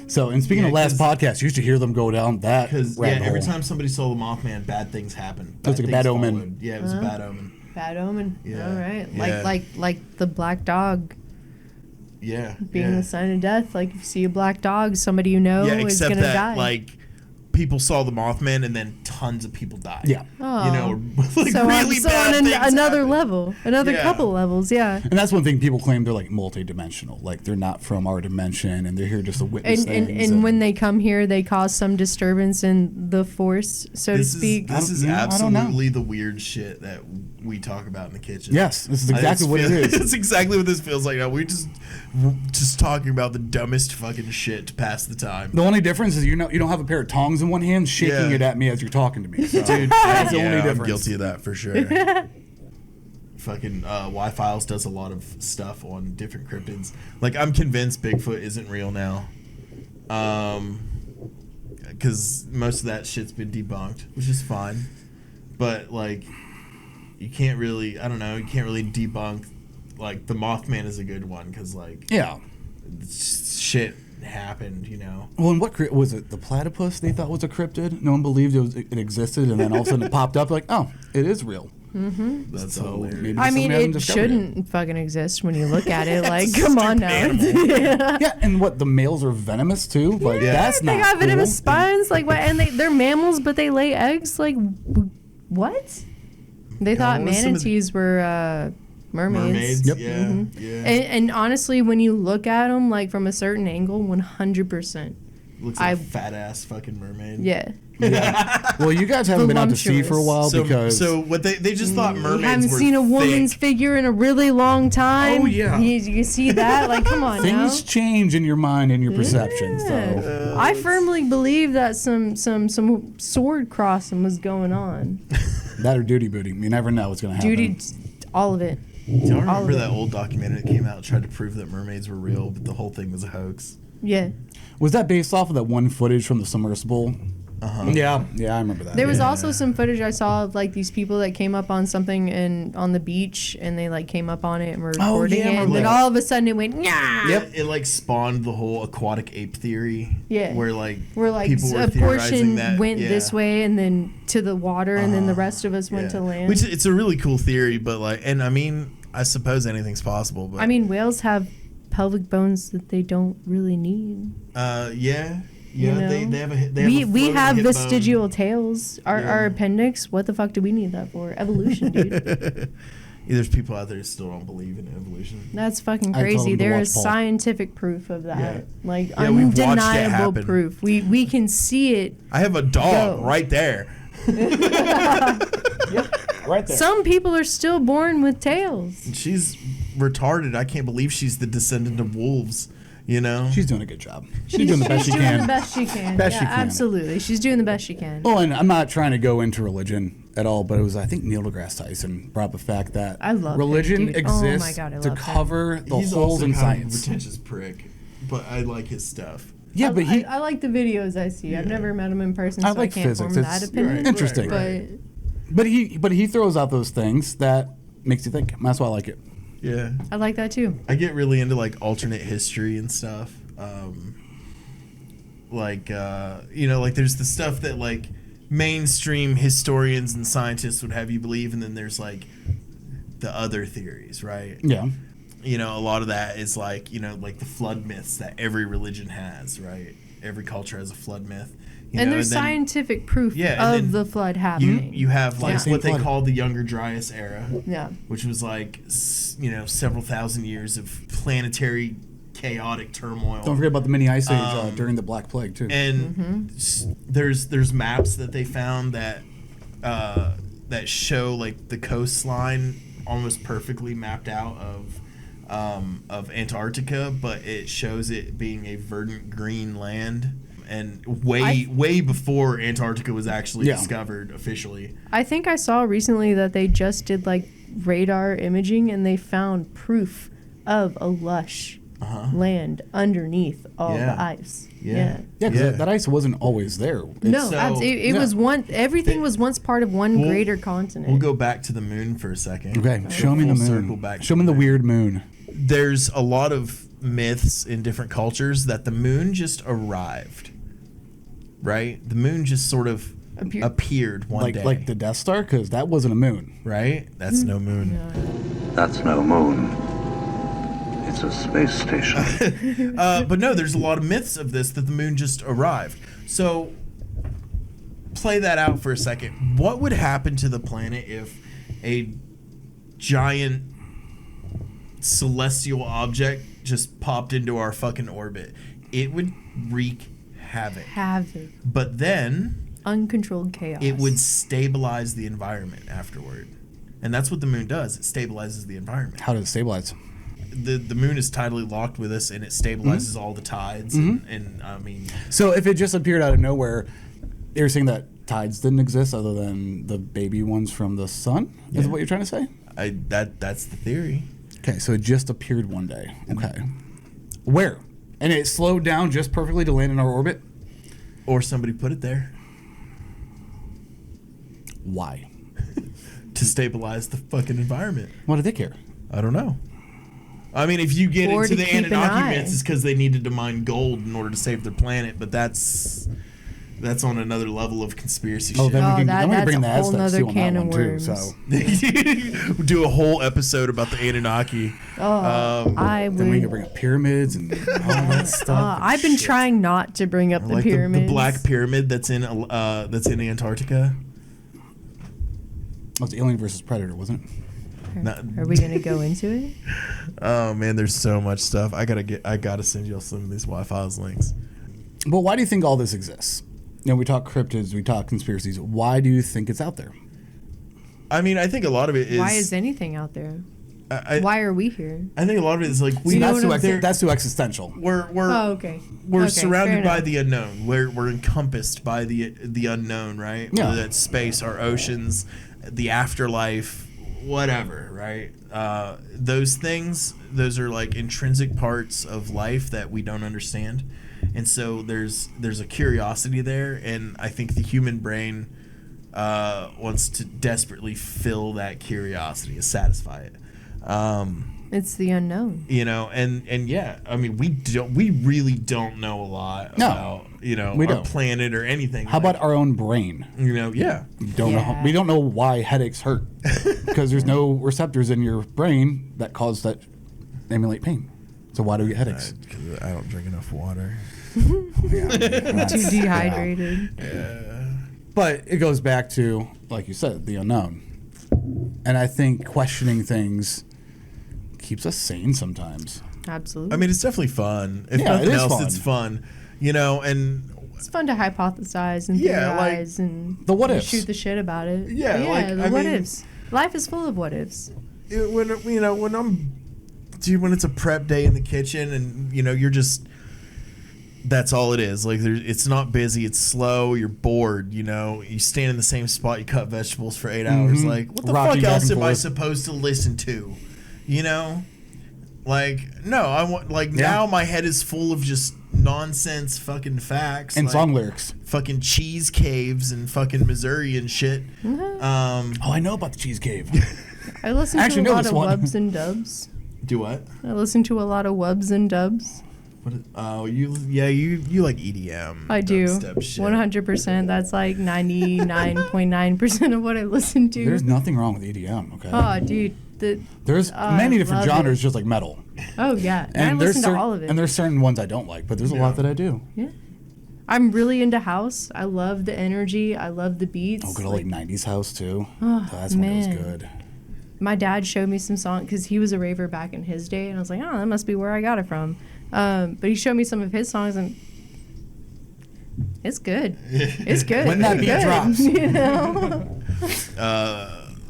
[SPEAKER 1] So, and speaking of last podcast, you used to hear them go down that rabbit hole.
[SPEAKER 2] Every time somebody saw the Mothman, bad things happened.
[SPEAKER 1] It was like a bad omen.
[SPEAKER 2] Followed. Yeah, it was a bad omen.
[SPEAKER 4] Bad omen.
[SPEAKER 2] Yeah.
[SPEAKER 4] All right.
[SPEAKER 2] Yeah.
[SPEAKER 4] Like the black dog
[SPEAKER 2] Yeah.
[SPEAKER 4] being the sign of death. Like if you see a black dog, somebody you know is
[SPEAKER 2] except
[SPEAKER 4] gonna
[SPEAKER 2] that,
[SPEAKER 4] die.
[SPEAKER 2] like, people saw the Mothman and then tons of people died.
[SPEAKER 1] Yeah.
[SPEAKER 4] Oh.
[SPEAKER 2] You know, like
[SPEAKER 4] so
[SPEAKER 2] really
[SPEAKER 4] so
[SPEAKER 2] bad
[SPEAKER 4] on
[SPEAKER 2] things
[SPEAKER 4] another
[SPEAKER 2] happened.
[SPEAKER 4] level, another couple levels, yeah.
[SPEAKER 1] And that's one thing people claim, they're like multi-dimensional. Like they're not from our dimension and they're here just to witness
[SPEAKER 4] And
[SPEAKER 1] things.
[SPEAKER 4] when they come here, they cause some disturbance in the force, so to speak.
[SPEAKER 2] This is
[SPEAKER 1] I don't know.
[SPEAKER 2] absolutely the weird shit that we talk about in the kitchen.
[SPEAKER 1] Yes, this is exactly what it is.
[SPEAKER 2] It's exactly what this feels like. We're just talking about the dumbest fucking shit to pass the time.
[SPEAKER 1] The only difference is you don't have a pair of tongs in one hand shaking it at me as you're talking to me. So
[SPEAKER 2] Dude,
[SPEAKER 1] that's the only
[SPEAKER 2] I'm
[SPEAKER 1] difference.
[SPEAKER 2] guilty of that for sure. Fucking Y-Files does a lot of stuff on different cryptids. Like, I'm convinced Bigfoot isn't real now. Because most of that shit's been debunked, which is fine. But, like, you can't really debunk, like, the Mothman is a good one, because, like,
[SPEAKER 1] Yeah.
[SPEAKER 2] shit happened, you know?
[SPEAKER 1] Well, and what was it? The platypus they thought was a cryptid. No one believed it existed, and then all of a sudden it popped up. Like, oh, it is real.
[SPEAKER 2] That's
[SPEAKER 1] So
[SPEAKER 2] hilarious.
[SPEAKER 1] maybe
[SPEAKER 4] I mean,
[SPEAKER 1] somebody hasn't
[SPEAKER 4] it
[SPEAKER 1] discovered
[SPEAKER 4] shouldn't fucking exist when you look at it. Like, come on now.
[SPEAKER 1] Yeah, and what, the males are venomous too? Like that's
[SPEAKER 4] They
[SPEAKER 1] not
[SPEAKER 4] got venomous
[SPEAKER 1] cool.
[SPEAKER 4] spines, like what? And they're mammals, but they lay eggs. Like, what? They thought
[SPEAKER 2] what was some of the-
[SPEAKER 4] manatees were mermaids.
[SPEAKER 1] Yep.
[SPEAKER 2] Yeah, yeah.
[SPEAKER 4] And honestly, when you look at them, like from a certain angle, 100%.
[SPEAKER 2] Looks like a fat-ass fucking mermaid.
[SPEAKER 4] Yeah.
[SPEAKER 1] Yeah. Well, you guys haven't been out to sea for a while because
[SPEAKER 2] So what they just thought mermaids
[SPEAKER 4] You haven't
[SPEAKER 2] were
[SPEAKER 4] seen a woman's
[SPEAKER 2] thick.
[SPEAKER 4] figure in a really long time.
[SPEAKER 2] Oh, yeah.
[SPEAKER 4] You see that? Like, come on now.
[SPEAKER 1] things change in your mind and your perception. So
[SPEAKER 4] Yeah. I firmly believe that some sword crossing was going on.
[SPEAKER 1] that or duty booty. You never know what's gonna happen.
[SPEAKER 4] Duty, all of it.
[SPEAKER 2] Do y'all remember
[SPEAKER 4] All of
[SPEAKER 2] that
[SPEAKER 4] it.
[SPEAKER 2] old documentary that came out that tried to prove that mermaids were real, but the whole thing was a hoax?
[SPEAKER 4] Yeah.
[SPEAKER 1] Was that based off of that one footage from the submersible?
[SPEAKER 2] Uh-huh.
[SPEAKER 1] Yeah, I remember that.
[SPEAKER 4] There was
[SPEAKER 1] yeah.
[SPEAKER 4] also some footage I saw of like these people that came up on something on the beach and they like came up on it and were
[SPEAKER 1] Oh,
[SPEAKER 4] recording
[SPEAKER 1] yeah, I
[SPEAKER 4] it, and
[SPEAKER 1] remember
[SPEAKER 4] then
[SPEAKER 1] that.
[SPEAKER 4] all of a sudden it went yeah.
[SPEAKER 2] Yep. It like spawned the whole aquatic ape theory.
[SPEAKER 4] Yeah.
[SPEAKER 2] Where like
[SPEAKER 4] a
[SPEAKER 2] people were theorizing
[SPEAKER 4] portion
[SPEAKER 2] that,
[SPEAKER 4] went
[SPEAKER 2] yeah.
[SPEAKER 4] this way and then to the water and then the rest of us went to land.
[SPEAKER 2] Which it's a really cool theory, but like, and I mean, I suppose anything's possible. But
[SPEAKER 4] I mean, whales have pelvic bones that they don't really need.
[SPEAKER 2] yeah.
[SPEAKER 4] You know?
[SPEAKER 2] They have a
[SPEAKER 4] We
[SPEAKER 2] floating
[SPEAKER 4] have
[SPEAKER 2] hip bone.
[SPEAKER 4] vestigial tails. Our
[SPEAKER 2] Yeah.
[SPEAKER 4] appendix. What the fuck do we need that for? Evolution, dude.
[SPEAKER 2] There's people out there who still don't believe in evolution.
[SPEAKER 4] That's fucking
[SPEAKER 1] I told
[SPEAKER 4] crazy.
[SPEAKER 1] him to
[SPEAKER 4] There
[SPEAKER 1] watch
[SPEAKER 4] is
[SPEAKER 1] Paul.
[SPEAKER 4] scientific proof of that.
[SPEAKER 2] Yeah.
[SPEAKER 4] Like
[SPEAKER 2] Yeah, we've watched it
[SPEAKER 4] undeniable
[SPEAKER 2] happen.
[SPEAKER 4] proof. We can see it.
[SPEAKER 2] I have a dog
[SPEAKER 4] Go.
[SPEAKER 2] right there.
[SPEAKER 1] right there.
[SPEAKER 4] Some people are still born with tails.
[SPEAKER 2] She's retarded. I can't believe she's the descendant of wolves. You know.
[SPEAKER 1] She's doing a good job. She's doing the best she
[SPEAKER 4] She's doing
[SPEAKER 1] can.
[SPEAKER 4] the best she can.
[SPEAKER 1] Best
[SPEAKER 4] yeah,
[SPEAKER 1] she can.
[SPEAKER 4] absolutely. She's doing the best she can.
[SPEAKER 1] Oh, and I'm not trying to go into religion at all, but it was, I think, Neil deGrasse Tyson brought up the fact that
[SPEAKER 4] I love him,
[SPEAKER 1] religion
[SPEAKER 4] dude. Oh my
[SPEAKER 1] exists
[SPEAKER 4] God, I
[SPEAKER 1] to
[SPEAKER 4] love him.
[SPEAKER 1] cover the
[SPEAKER 2] He's
[SPEAKER 1] holes
[SPEAKER 2] also
[SPEAKER 1] in
[SPEAKER 2] kind of a
[SPEAKER 1] science.
[SPEAKER 2] pretentious prick, but I like his stuff.
[SPEAKER 1] Yeah, but he.
[SPEAKER 4] I like the videos I see. I've never met him in person,
[SPEAKER 1] I
[SPEAKER 4] so
[SPEAKER 1] like
[SPEAKER 4] I can't
[SPEAKER 1] physics.
[SPEAKER 4] form
[SPEAKER 1] It's
[SPEAKER 4] that opinion.
[SPEAKER 1] interesting.
[SPEAKER 2] right.
[SPEAKER 1] But he throws out those things that makes you think. That's why I like it.
[SPEAKER 2] Yeah.
[SPEAKER 4] I like that too.
[SPEAKER 2] I get really into like alternate history and stuff. Like there's the stuff that like mainstream historians and scientists would have you believe, and then there's like the other theories, right?
[SPEAKER 1] Yeah.
[SPEAKER 2] You know, a lot of that is like, like the flood myths that every religion has, right? Every culture has a flood myth.
[SPEAKER 4] And there's
[SPEAKER 2] then
[SPEAKER 4] scientific proof
[SPEAKER 2] Yeah, and
[SPEAKER 4] of
[SPEAKER 2] then
[SPEAKER 4] the flood happening.
[SPEAKER 2] you have like
[SPEAKER 1] Yeah.
[SPEAKER 2] what they
[SPEAKER 1] Flood.
[SPEAKER 2] call the Younger Dryas era,
[SPEAKER 4] Yeah.
[SPEAKER 2] which was like several thousand years of planetary chaotic turmoil.
[SPEAKER 1] Don't forget about the mini ice age during the Black Plague too.
[SPEAKER 2] And there's maps that they found that that show like the coastline almost perfectly mapped out of Antarctica, but it shows it being a verdant green land, and way before Antarctica was actually discovered officially.
[SPEAKER 4] I think I saw recently that they just did like radar imaging and they found proof of a lush land underneath all the ice.
[SPEAKER 1] yeah, because that ice wasn't always there.
[SPEAKER 4] No,
[SPEAKER 2] So-
[SPEAKER 4] it was one. Everything was once part of one greater continent.
[SPEAKER 2] We'll go back to the moon for a second.
[SPEAKER 1] Okay, show me the
[SPEAKER 2] Full circle
[SPEAKER 1] moon.
[SPEAKER 2] back
[SPEAKER 1] Show
[SPEAKER 2] to
[SPEAKER 1] me the
[SPEAKER 2] moon.
[SPEAKER 1] weird moon.
[SPEAKER 2] There's a lot of myths in different cultures that the moon just arrived. Right? The moon just sort of appeared one day.
[SPEAKER 1] Like the Death Star, because that wasn't a moon.
[SPEAKER 2] Right? That's no moon.
[SPEAKER 6] That's no moon. It's a space station.
[SPEAKER 2] But no, there's a lot of myths of this, that the moon just arrived. So play that out for a second. What would happen to the planet if a giant celestial object just popped into our fucking orbit? It would wreak havoc. But then
[SPEAKER 4] Uncontrolled chaos.
[SPEAKER 2] it would stabilize the environment afterward. And that's what the moon does. It stabilizes the environment.
[SPEAKER 1] How does it stabilize?
[SPEAKER 2] The moon is tidally locked with us, and it stabilizes all the tides. And I mean,
[SPEAKER 1] So if it just appeared out of nowhere, you're saying that tides didn't exist other than the baby ones from the sun? Is what you're trying to say?
[SPEAKER 2] that's the theory.
[SPEAKER 1] Okay, so it just appeared one day. Okay. Where? And it slowed down just perfectly to land in our orbit?
[SPEAKER 2] Or somebody put it there
[SPEAKER 1] Why?
[SPEAKER 2] to stabilize the fucking environment.
[SPEAKER 1] What do they care?
[SPEAKER 2] I don't know. I mean, if you get
[SPEAKER 4] Or
[SPEAKER 2] into
[SPEAKER 4] to
[SPEAKER 2] the
[SPEAKER 4] keep an
[SPEAKER 2] Anunnaki
[SPEAKER 4] eye.
[SPEAKER 2] myths, it's because they needed to mine gold in order to save their planet, but that's on another level of conspiracy
[SPEAKER 1] Oh,
[SPEAKER 2] shit.
[SPEAKER 1] then
[SPEAKER 4] Oh,
[SPEAKER 1] we can,
[SPEAKER 4] that-
[SPEAKER 1] then we can
[SPEAKER 4] that's
[SPEAKER 1] bring the
[SPEAKER 4] a whole
[SPEAKER 1] Aztecs
[SPEAKER 4] nother
[SPEAKER 1] too on
[SPEAKER 4] can
[SPEAKER 1] that
[SPEAKER 4] of
[SPEAKER 1] one too.
[SPEAKER 4] worms.
[SPEAKER 1] So
[SPEAKER 2] Do a whole episode about the Anunnaki.
[SPEAKER 4] I
[SPEAKER 1] then we can
[SPEAKER 4] would.
[SPEAKER 1] bring up pyramids and all that stuff.
[SPEAKER 4] I've been trying not to bring up the
[SPEAKER 2] Like
[SPEAKER 4] pyramids.
[SPEAKER 2] the Black Pyramid that's in Antarctica.
[SPEAKER 1] It was Alien versus Predator, wasn't it?
[SPEAKER 4] Are we gonna go into it?
[SPEAKER 2] Oh man, there's so much stuff. I gotta send y'all some of these Wi-Fi's links.
[SPEAKER 1] But why do you think all this exists? You know, we talk cryptids, we talk conspiracies. Why do you think it's out there?
[SPEAKER 2] I mean, I think a lot of it is.
[SPEAKER 4] Why is anything out there?
[SPEAKER 2] I
[SPEAKER 4] Why are we here?
[SPEAKER 2] I think a lot of it is like
[SPEAKER 1] See, that's,
[SPEAKER 4] what I'm
[SPEAKER 1] too that's too existential.
[SPEAKER 2] we're
[SPEAKER 4] Oh, okay.
[SPEAKER 2] we're
[SPEAKER 4] Okay,
[SPEAKER 2] surrounded
[SPEAKER 4] fair
[SPEAKER 2] by
[SPEAKER 4] enough.
[SPEAKER 2] the unknown. We're encompassed by the unknown, right?
[SPEAKER 1] Yeah.
[SPEAKER 2] Whether that's space, our oceans, the afterlife, whatever, right? Those things, those are like intrinsic parts of life that we don't understand, and so there's a curiosity there, and I think the human brain wants to desperately fill that curiosity, to satisfy it.
[SPEAKER 4] It's the unknown.
[SPEAKER 2] You know, and yeah, I mean, we really don't know a lot
[SPEAKER 1] No,
[SPEAKER 2] about, you know,
[SPEAKER 1] we
[SPEAKER 2] our
[SPEAKER 1] don't.
[SPEAKER 2] planet or anything.
[SPEAKER 1] How about our own brain?
[SPEAKER 2] you know, yeah.
[SPEAKER 1] We don't know.
[SPEAKER 4] Yeah.
[SPEAKER 1] We don't know why headaches hurt because there's no receptors in your brain that cause that emulate pain. So why do we get headaches?
[SPEAKER 2] Because I don't drink enough water.
[SPEAKER 1] Yeah, that's-
[SPEAKER 4] Too dehydrated.
[SPEAKER 1] But it goes back to, like you said, the unknown. And I think questioning things keeps us sane sometimes.
[SPEAKER 4] Absolutely.
[SPEAKER 2] I mean, it's definitely fun. If
[SPEAKER 1] Yeah,
[SPEAKER 2] nothing
[SPEAKER 1] it is
[SPEAKER 2] else,
[SPEAKER 1] fun.
[SPEAKER 2] it's fun. You know, and
[SPEAKER 4] it's fun to hypothesize and
[SPEAKER 2] Yeah, like,
[SPEAKER 4] theorize and
[SPEAKER 1] the what ifs.
[SPEAKER 4] shoot the shit about it.
[SPEAKER 2] Yeah,
[SPEAKER 4] But
[SPEAKER 2] like,
[SPEAKER 4] the
[SPEAKER 2] I
[SPEAKER 4] what
[SPEAKER 2] mean-
[SPEAKER 4] ifs. Life is full of what ifs.
[SPEAKER 2] when you know, when it's a prep day in the kitchen, and you know, you're just. That's all it is. Like, it's not busy. It's slow. You're bored. You know, you stand in the same spot. You cut vegetables for 8 hours. Like, what the
[SPEAKER 1] Rocking
[SPEAKER 2] fuck
[SPEAKER 1] back
[SPEAKER 2] else
[SPEAKER 1] and
[SPEAKER 2] am I
[SPEAKER 1] forth.
[SPEAKER 2] supposed to listen to? You know, like, no. I want now my head is full of just nonsense, fucking facts
[SPEAKER 1] And
[SPEAKER 2] like,
[SPEAKER 1] song lyrics.
[SPEAKER 2] fucking cheese caves and fucking Missouri and shit.
[SPEAKER 1] Oh, I know about the cheese cave.
[SPEAKER 4] I listen
[SPEAKER 1] Actually,
[SPEAKER 4] to a
[SPEAKER 1] no,
[SPEAKER 4] lot
[SPEAKER 1] this
[SPEAKER 4] of
[SPEAKER 1] one.
[SPEAKER 4] wubs and dubs.
[SPEAKER 2] Do what?
[SPEAKER 4] I listen to a lot of wubs and dubs.
[SPEAKER 2] Oh, you like EDM?
[SPEAKER 4] I do.
[SPEAKER 2] dubstep shit.
[SPEAKER 4] 100%. That's like 99.9% of what I listen to.
[SPEAKER 1] There's nothing wrong with EDM, okay?
[SPEAKER 4] Oh, dude.
[SPEAKER 1] There's many different
[SPEAKER 4] love
[SPEAKER 1] genres,
[SPEAKER 4] it.
[SPEAKER 1] just like metal.
[SPEAKER 4] Oh, yeah. And I
[SPEAKER 1] there's
[SPEAKER 4] listen to all of it.
[SPEAKER 1] And there's certain ones I don't like, but there's a lot that I do.
[SPEAKER 4] Yeah. I'm really into house. I love the energy. I love the beats.
[SPEAKER 1] Oh, good old like 90s house too.
[SPEAKER 4] Oh,
[SPEAKER 1] That's when it was
[SPEAKER 4] man.
[SPEAKER 1] good.
[SPEAKER 4] My dad showed me some songs because he was a raver back in his day, and I was like, oh, that must be where I got it from. But he showed me some of his songs, and it's good. It's good.
[SPEAKER 1] When that
[SPEAKER 4] It's
[SPEAKER 1] beat
[SPEAKER 4] good,
[SPEAKER 1] drops.
[SPEAKER 4] you know?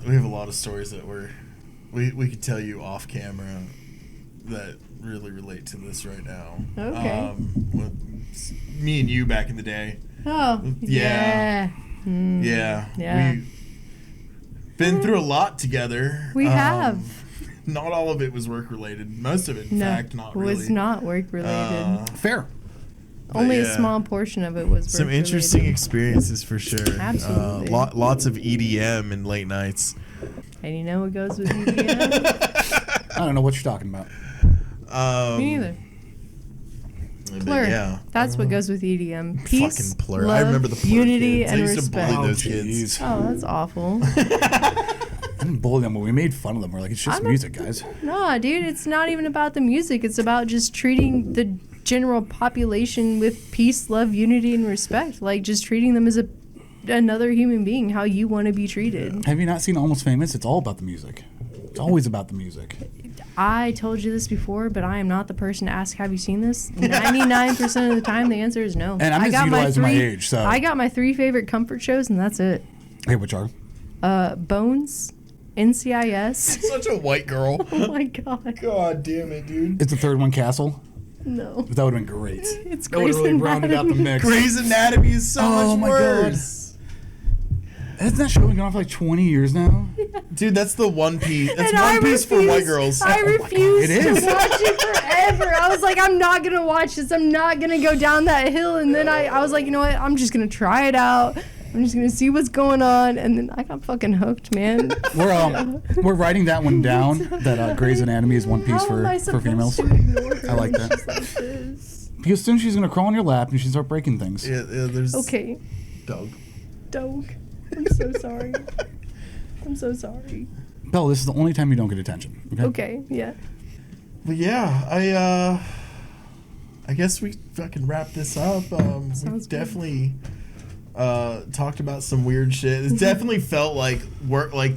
[SPEAKER 2] We have a lot of stories that we could tell you off camera that really relate to this right now.
[SPEAKER 4] Okay.
[SPEAKER 2] With me and you back in the day.
[SPEAKER 4] Oh,
[SPEAKER 2] Yeah.
[SPEAKER 4] yeah.
[SPEAKER 2] Yeah. We've been through a lot together.
[SPEAKER 4] We have.
[SPEAKER 2] Not all of it was work related. Most of it, in
[SPEAKER 4] No,
[SPEAKER 2] fact, not really.
[SPEAKER 4] was not work related.
[SPEAKER 1] Fair.
[SPEAKER 4] Only a
[SPEAKER 2] yeah.
[SPEAKER 4] small portion of it was
[SPEAKER 2] Some
[SPEAKER 4] work
[SPEAKER 2] interesting
[SPEAKER 4] related.
[SPEAKER 2] experiences for sure.
[SPEAKER 4] Absolutely.
[SPEAKER 2] Lots of EDM and late nights.
[SPEAKER 4] And you know what goes with EDM?
[SPEAKER 1] I don't know what you're talking about.
[SPEAKER 4] Me neither.
[SPEAKER 2] but
[SPEAKER 4] Plur.
[SPEAKER 2] yeah.
[SPEAKER 4] That's what goes with EDM. Peace,
[SPEAKER 2] Fucking Plur.
[SPEAKER 4] love,
[SPEAKER 2] I remember the Plur
[SPEAKER 4] unity,
[SPEAKER 2] kids. I
[SPEAKER 4] and
[SPEAKER 2] used to
[SPEAKER 4] respect.
[SPEAKER 2] bully those kids.
[SPEAKER 4] Oh, that's awful.
[SPEAKER 1] I didn't bully them, but we made fun of them. We're like, it's just music, guys.
[SPEAKER 4] Nah, dude, it's not even about the music. It's about just treating the general population with peace, love, unity, and respect. Like, just treating them as another human being, how you want to be treated.
[SPEAKER 1] Have you not seen Almost Famous? It's all about the music. It's always about the music.
[SPEAKER 4] I told you this before, but I am not the person to ask, have you seen this? 99% of the time, the answer is no.
[SPEAKER 1] And I'm just utilizing my age, so.
[SPEAKER 4] I got my 3 favorite comfort shows, and that's it.
[SPEAKER 1] Hey, which are?
[SPEAKER 4] Bones, NCIS.
[SPEAKER 2] Such a white girl.
[SPEAKER 4] Oh my god.
[SPEAKER 2] God damn it, dude.
[SPEAKER 1] It's the third one, Castle.
[SPEAKER 4] No.
[SPEAKER 1] That would have been great.
[SPEAKER 4] It's
[SPEAKER 1] That would have
[SPEAKER 4] Grey's
[SPEAKER 1] really rounded out the
[SPEAKER 4] Anatomy.
[SPEAKER 1] mix.
[SPEAKER 2] Grey's Anatomy is so
[SPEAKER 1] Oh
[SPEAKER 2] much
[SPEAKER 1] my
[SPEAKER 2] worse.
[SPEAKER 1] Hasn't that show been going on for like 20 years now?
[SPEAKER 2] Dude, that's the One Piece. That's
[SPEAKER 4] And
[SPEAKER 2] One Piece for white girls.
[SPEAKER 4] I refused
[SPEAKER 1] It
[SPEAKER 4] to
[SPEAKER 1] is.
[SPEAKER 4] watch it forever. I was like, I'm not going to watch this. I'm not going to go down that hill. And then I was like, you know what? I'm just going to try it out. I'm just going to see what's going on. And then I got fucking hooked, man.
[SPEAKER 1] We're writing that one down, that Grey's Anatomy is One Piece
[SPEAKER 4] How am I
[SPEAKER 1] for
[SPEAKER 4] supposed
[SPEAKER 1] females.
[SPEAKER 4] to ignore her
[SPEAKER 1] I like
[SPEAKER 4] when
[SPEAKER 1] that.
[SPEAKER 4] she's like this?
[SPEAKER 1] Because soon she's going to crawl on your lap and she's start breaking things.
[SPEAKER 2] Yeah, there's
[SPEAKER 4] Okay,
[SPEAKER 2] dog.
[SPEAKER 4] Doug. I'm so sorry. I'm so sorry.
[SPEAKER 1] Bella, this is the only time you don't get attention.
[SPEAKER 4] Okay, yeah.
[SPEAKER 2] But yeah, I guess we fucking wrap this up. We
[SPEAKER 4] Sounds good.
[SPEAKER 2] definitely talked about some weird shit. It definitely felt like work, like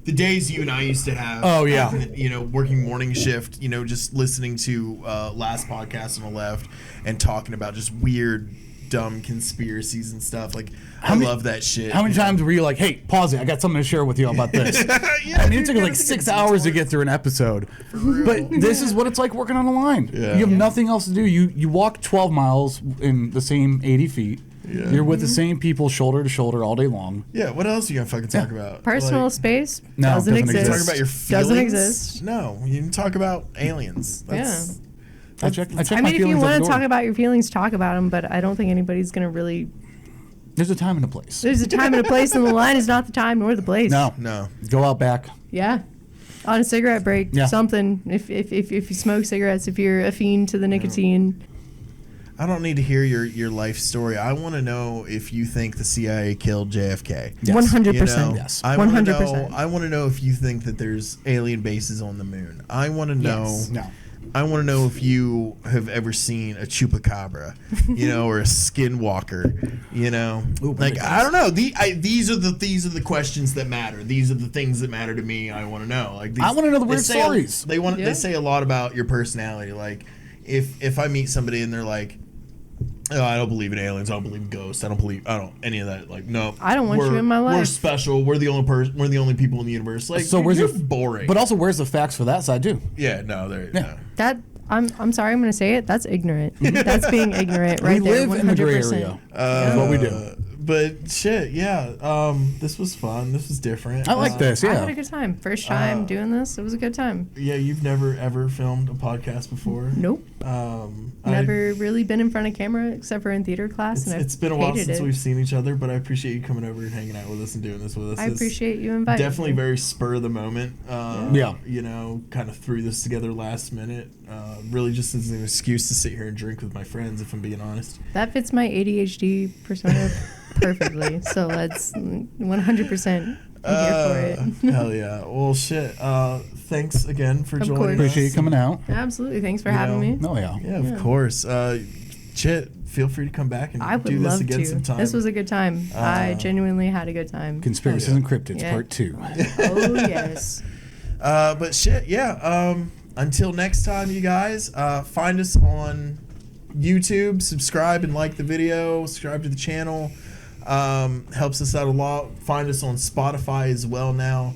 [SPEAKER 2] the days you and I used to have.
[SPEAKER 1] Oh, yeah.
[SPEAKER 2] You know, working morning shift. You know, just listening to last podcast on the left and talking about just weird, dumb conspiracies and stuff. Like, I love that shit.
[SPEAKER 1] How many times were you like, hey, pause it, I got something to share with you about this?
[SPEAKER 2] Yeah,
[SPEAKER 1] I mean, it
[SPEAKER 2] dude,
[SPEAKER 1] took
[SPEAKER 2] you
[SPEAKER 1] like
[SPEAKER 2] ever think
[SPEAKER 1] 6
[SPEAKER 2] it's
[SPEAKER 1] hours to
[SPEAKER 2] important?
[SPEAKER 1] get through an episode. But this is what it's like working on a line.
[SPEAKER 2] Yeah.
[SPEAKER 1] You have nothing else to do. You walk 12 miles in the same 80 feet.
[SPEAKER 2] Yeah.
[SPEAKER 1] You're with the same people shoulder to shoulder all day long.
[SPEAKER 2] Yeah, what else are you gonna fucking talk about?
[SPEAKER 4] Personal
[SPEAKER 2] Like,
[SPEAKER 4] space
[SPEAKER 1] No,
[SPEAKER 4] doesn't
[SPEAKER 1] doesn't
[SPEAKER 4] exist.
[SPEAKER 1] exist.
[SPEAKER 2] talk about your feelings.
[SPEAKER 4] Doesn't exist.
[SPEAKER 2] No, you can talk about aliens. That's,
[SPEAKER 1] I check
[SPEAKER 4] I
[SPEAKER 1] my
[SPEAKER 4] mean, if you
[SPEAKER 1] feelings
[SPEAKER 4] want
[SPEAKER 1] at
[SPEAKER 4] to
[SPEAKER 1] the
[SPEAKER 4] talk
[SPEAKER 1] door.
[SPEAKER 4] about your feelings, talk about them, but I don't think anybody's going to really.
[SPEAKER 1] There's a time and a place.
[SPEAKER 4] There's a time and a place, and the line is not the time nor the place.
[SPEAKER 2] No.
[SPEAKER 1] Go out back.
[SPEAKER 4] Yeah. On a cigarette break,
[SPEAKER 1] Yeah.
[SPEAKER 4] something. If you smoke cigarettes, if you're a fiend to the nicotine.
[SPEAKER 2] I don't need to hear your life story. I want to know if you think the CIA killed JFK.
[SPEAKER 1] Yes.
[SPEAKER 4] 100%.
[SPEAKER 2] You know,
[SPEAKER 1] Yes.
[SPEAKER 2] I want to
[SPEAKER 4] 100%.
[SPEAKER 2] know. I want to know if you think that there's alien bases on the moon. I want to know.
[SPEAKER 4] Yes.
[SPEAKER 1] No.
[SPEAKER 2] I want to know if you have ever seen a chupacabra, you know, or a skinwalker, you know.
[SPEAKER 1] Ooh,
[SPEAKER 2] like
[SPEAKER 1] really
[SPEAKER 2] I don't know. These are the questions that matter. These are the things that matter to me. I want to know. Like these,
[SPEAKER 1] I wanna know the
[SPEAKER 2] they
[SPEAKER 1] weird
[SPEAKER 2] say
[SPEAKER 1] stories.
[SPEAKER 2] They want.
[SPEAKER 4] Yeah.
[SPEAKER 2] They say a lot about your personality. Like if I meet somebody and they're like, oh, I don't believe in aliens. I don't believe in ghosts. I don't any of that. Like, no.
[SPEAKER 4] I don't want you in my
[SPEAKER 2] We're
[SPEAKER 4] life.
[SPEAKER 2] special. We're the only person. We're the only people in the universe. Like,
[SPEAKER 1] So where's
[SPEAKER 2] you're
[SPEAKER 1] your
[SPEAKER 2] boring?
[SPEAKER 1] But also, where's the facts for that side too?
[SPEAKER 2] yeah, no, there.
[SPEAKER 1] Yeah.
[SPEAKER 2] No.
[SPEAKER 4] That I'm sorry, I'm going to say it. That's ignorant. That's being ignorant right
[SPEAKER 1] we
[SPEAKER 4] there.
[SPEAKER 1] live in the gray
[SPEAKER 4] 100%.
[SPEAKER 1] area. That's what we do.
[SPEAKER 2] But shit, yeah. This was fun. This was different.
[SPEAKER 1] I like this.
[SPEAKER 4] I had a
[SPEAKER 1] Yeah.
[SPEAKER 4] good time. First time doing this. It was a good time.
[SPEAKER 2] Yeah, you've never ever filmed a podcast before.
[SPEAKER 4] Nope.
[SPEAKER 2] I-
[SPEAKER 4] Never really been in front of camera except for in theater class. and
[SPEAKER 2] It's been a while
[SPEAKER 4] hated
[SPEAKER 2] since
[SPEAKER 4] it.
[SPEAKER 2] we've seen each other, but I appreciate you coming over and hanging out with us and doing this with us.
[SPEAKER 4] I
[SPEAKER 2] It's
[SPEAKER 4] appreciate you inviting
[SPEAKER 2] Definitely
[SPEAKER 4] me.
[SPEAKER 2] very spur of the moment.
[SPEAKER 1] Yeah.
[SPEAKER 2] You know, kind of threw this together last minute. Really just as an excuse to sit here and drink with my friends, if I'm being honest.
[SPEAKER 4] That fits my ADHD persona perfectly. So let's 100% I'm here for it.
[SPEAKER 2] Hell yeah. Well, shit. Thanks again for
[SPEAKER 4] Of
[SPEAKER 2] joining
[SPEAKER 4] course.
[SPEAKER 2] us.
[SPEAKER 1] Appreciate you coming out.
[SPEAKER 4] Absolutely. Thanks for
[SPEAKER 2] You
[SPEAKER 4] having
[SPEAKER 2] know,
[SPEAKER 4] me.
[SPEAKER 1] Oh yeah.
[SPEAKER 2] Yeah, of course. Shit, feel free to come back and
[SPEAKER 4] I would
[SPEAKER 2] do this
[SPEAKER 4] love
[SPEAKER 2] again
[SPEAKER 4] to.
[SPEAKER 2] sometime.
[SPEAKER 4] This was a good time. I genuinely had a good time.
[SPEAKER 1] Conspiracies and Cryptids
[SPEAKER 4] Yeah.
[SPEAKER 1] Part 2.
[SPEAKER 4] Oh, yes.
[SPEAKER 2] But shit, yeah. Until next time, you guys, find us on YouTube. Subscribe and like the video. Subscribe to the channel. Helps us out a lot. Find us on Spotify as well now.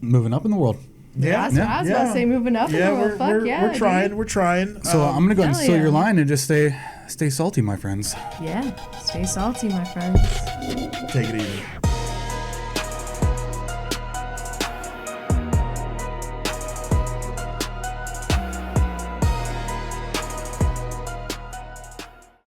[SPEAKER 1] Moving up in the world.
[SPEAKER 4] I was about to say moving up in the world. Fuck
[SPEAKER 2] we're,
[SPEAKER 4] yeah,
[SPEAKER 2] we're trying.
[SPEAKER 4] dude.
[SPEAKER 2] We're trying.
[SPEAKER 1] So I'm gonna go ahead and
[SPEAKER 4] hell
[SPEAKER 1] steal
[SPEAKER 4] yeah.
[SPEAKER 1] your line and just stay salty, my friends.
[SPEAKER 4] Yeah. Stay salty, my friends.
[SPEAKER 2] Take it easy.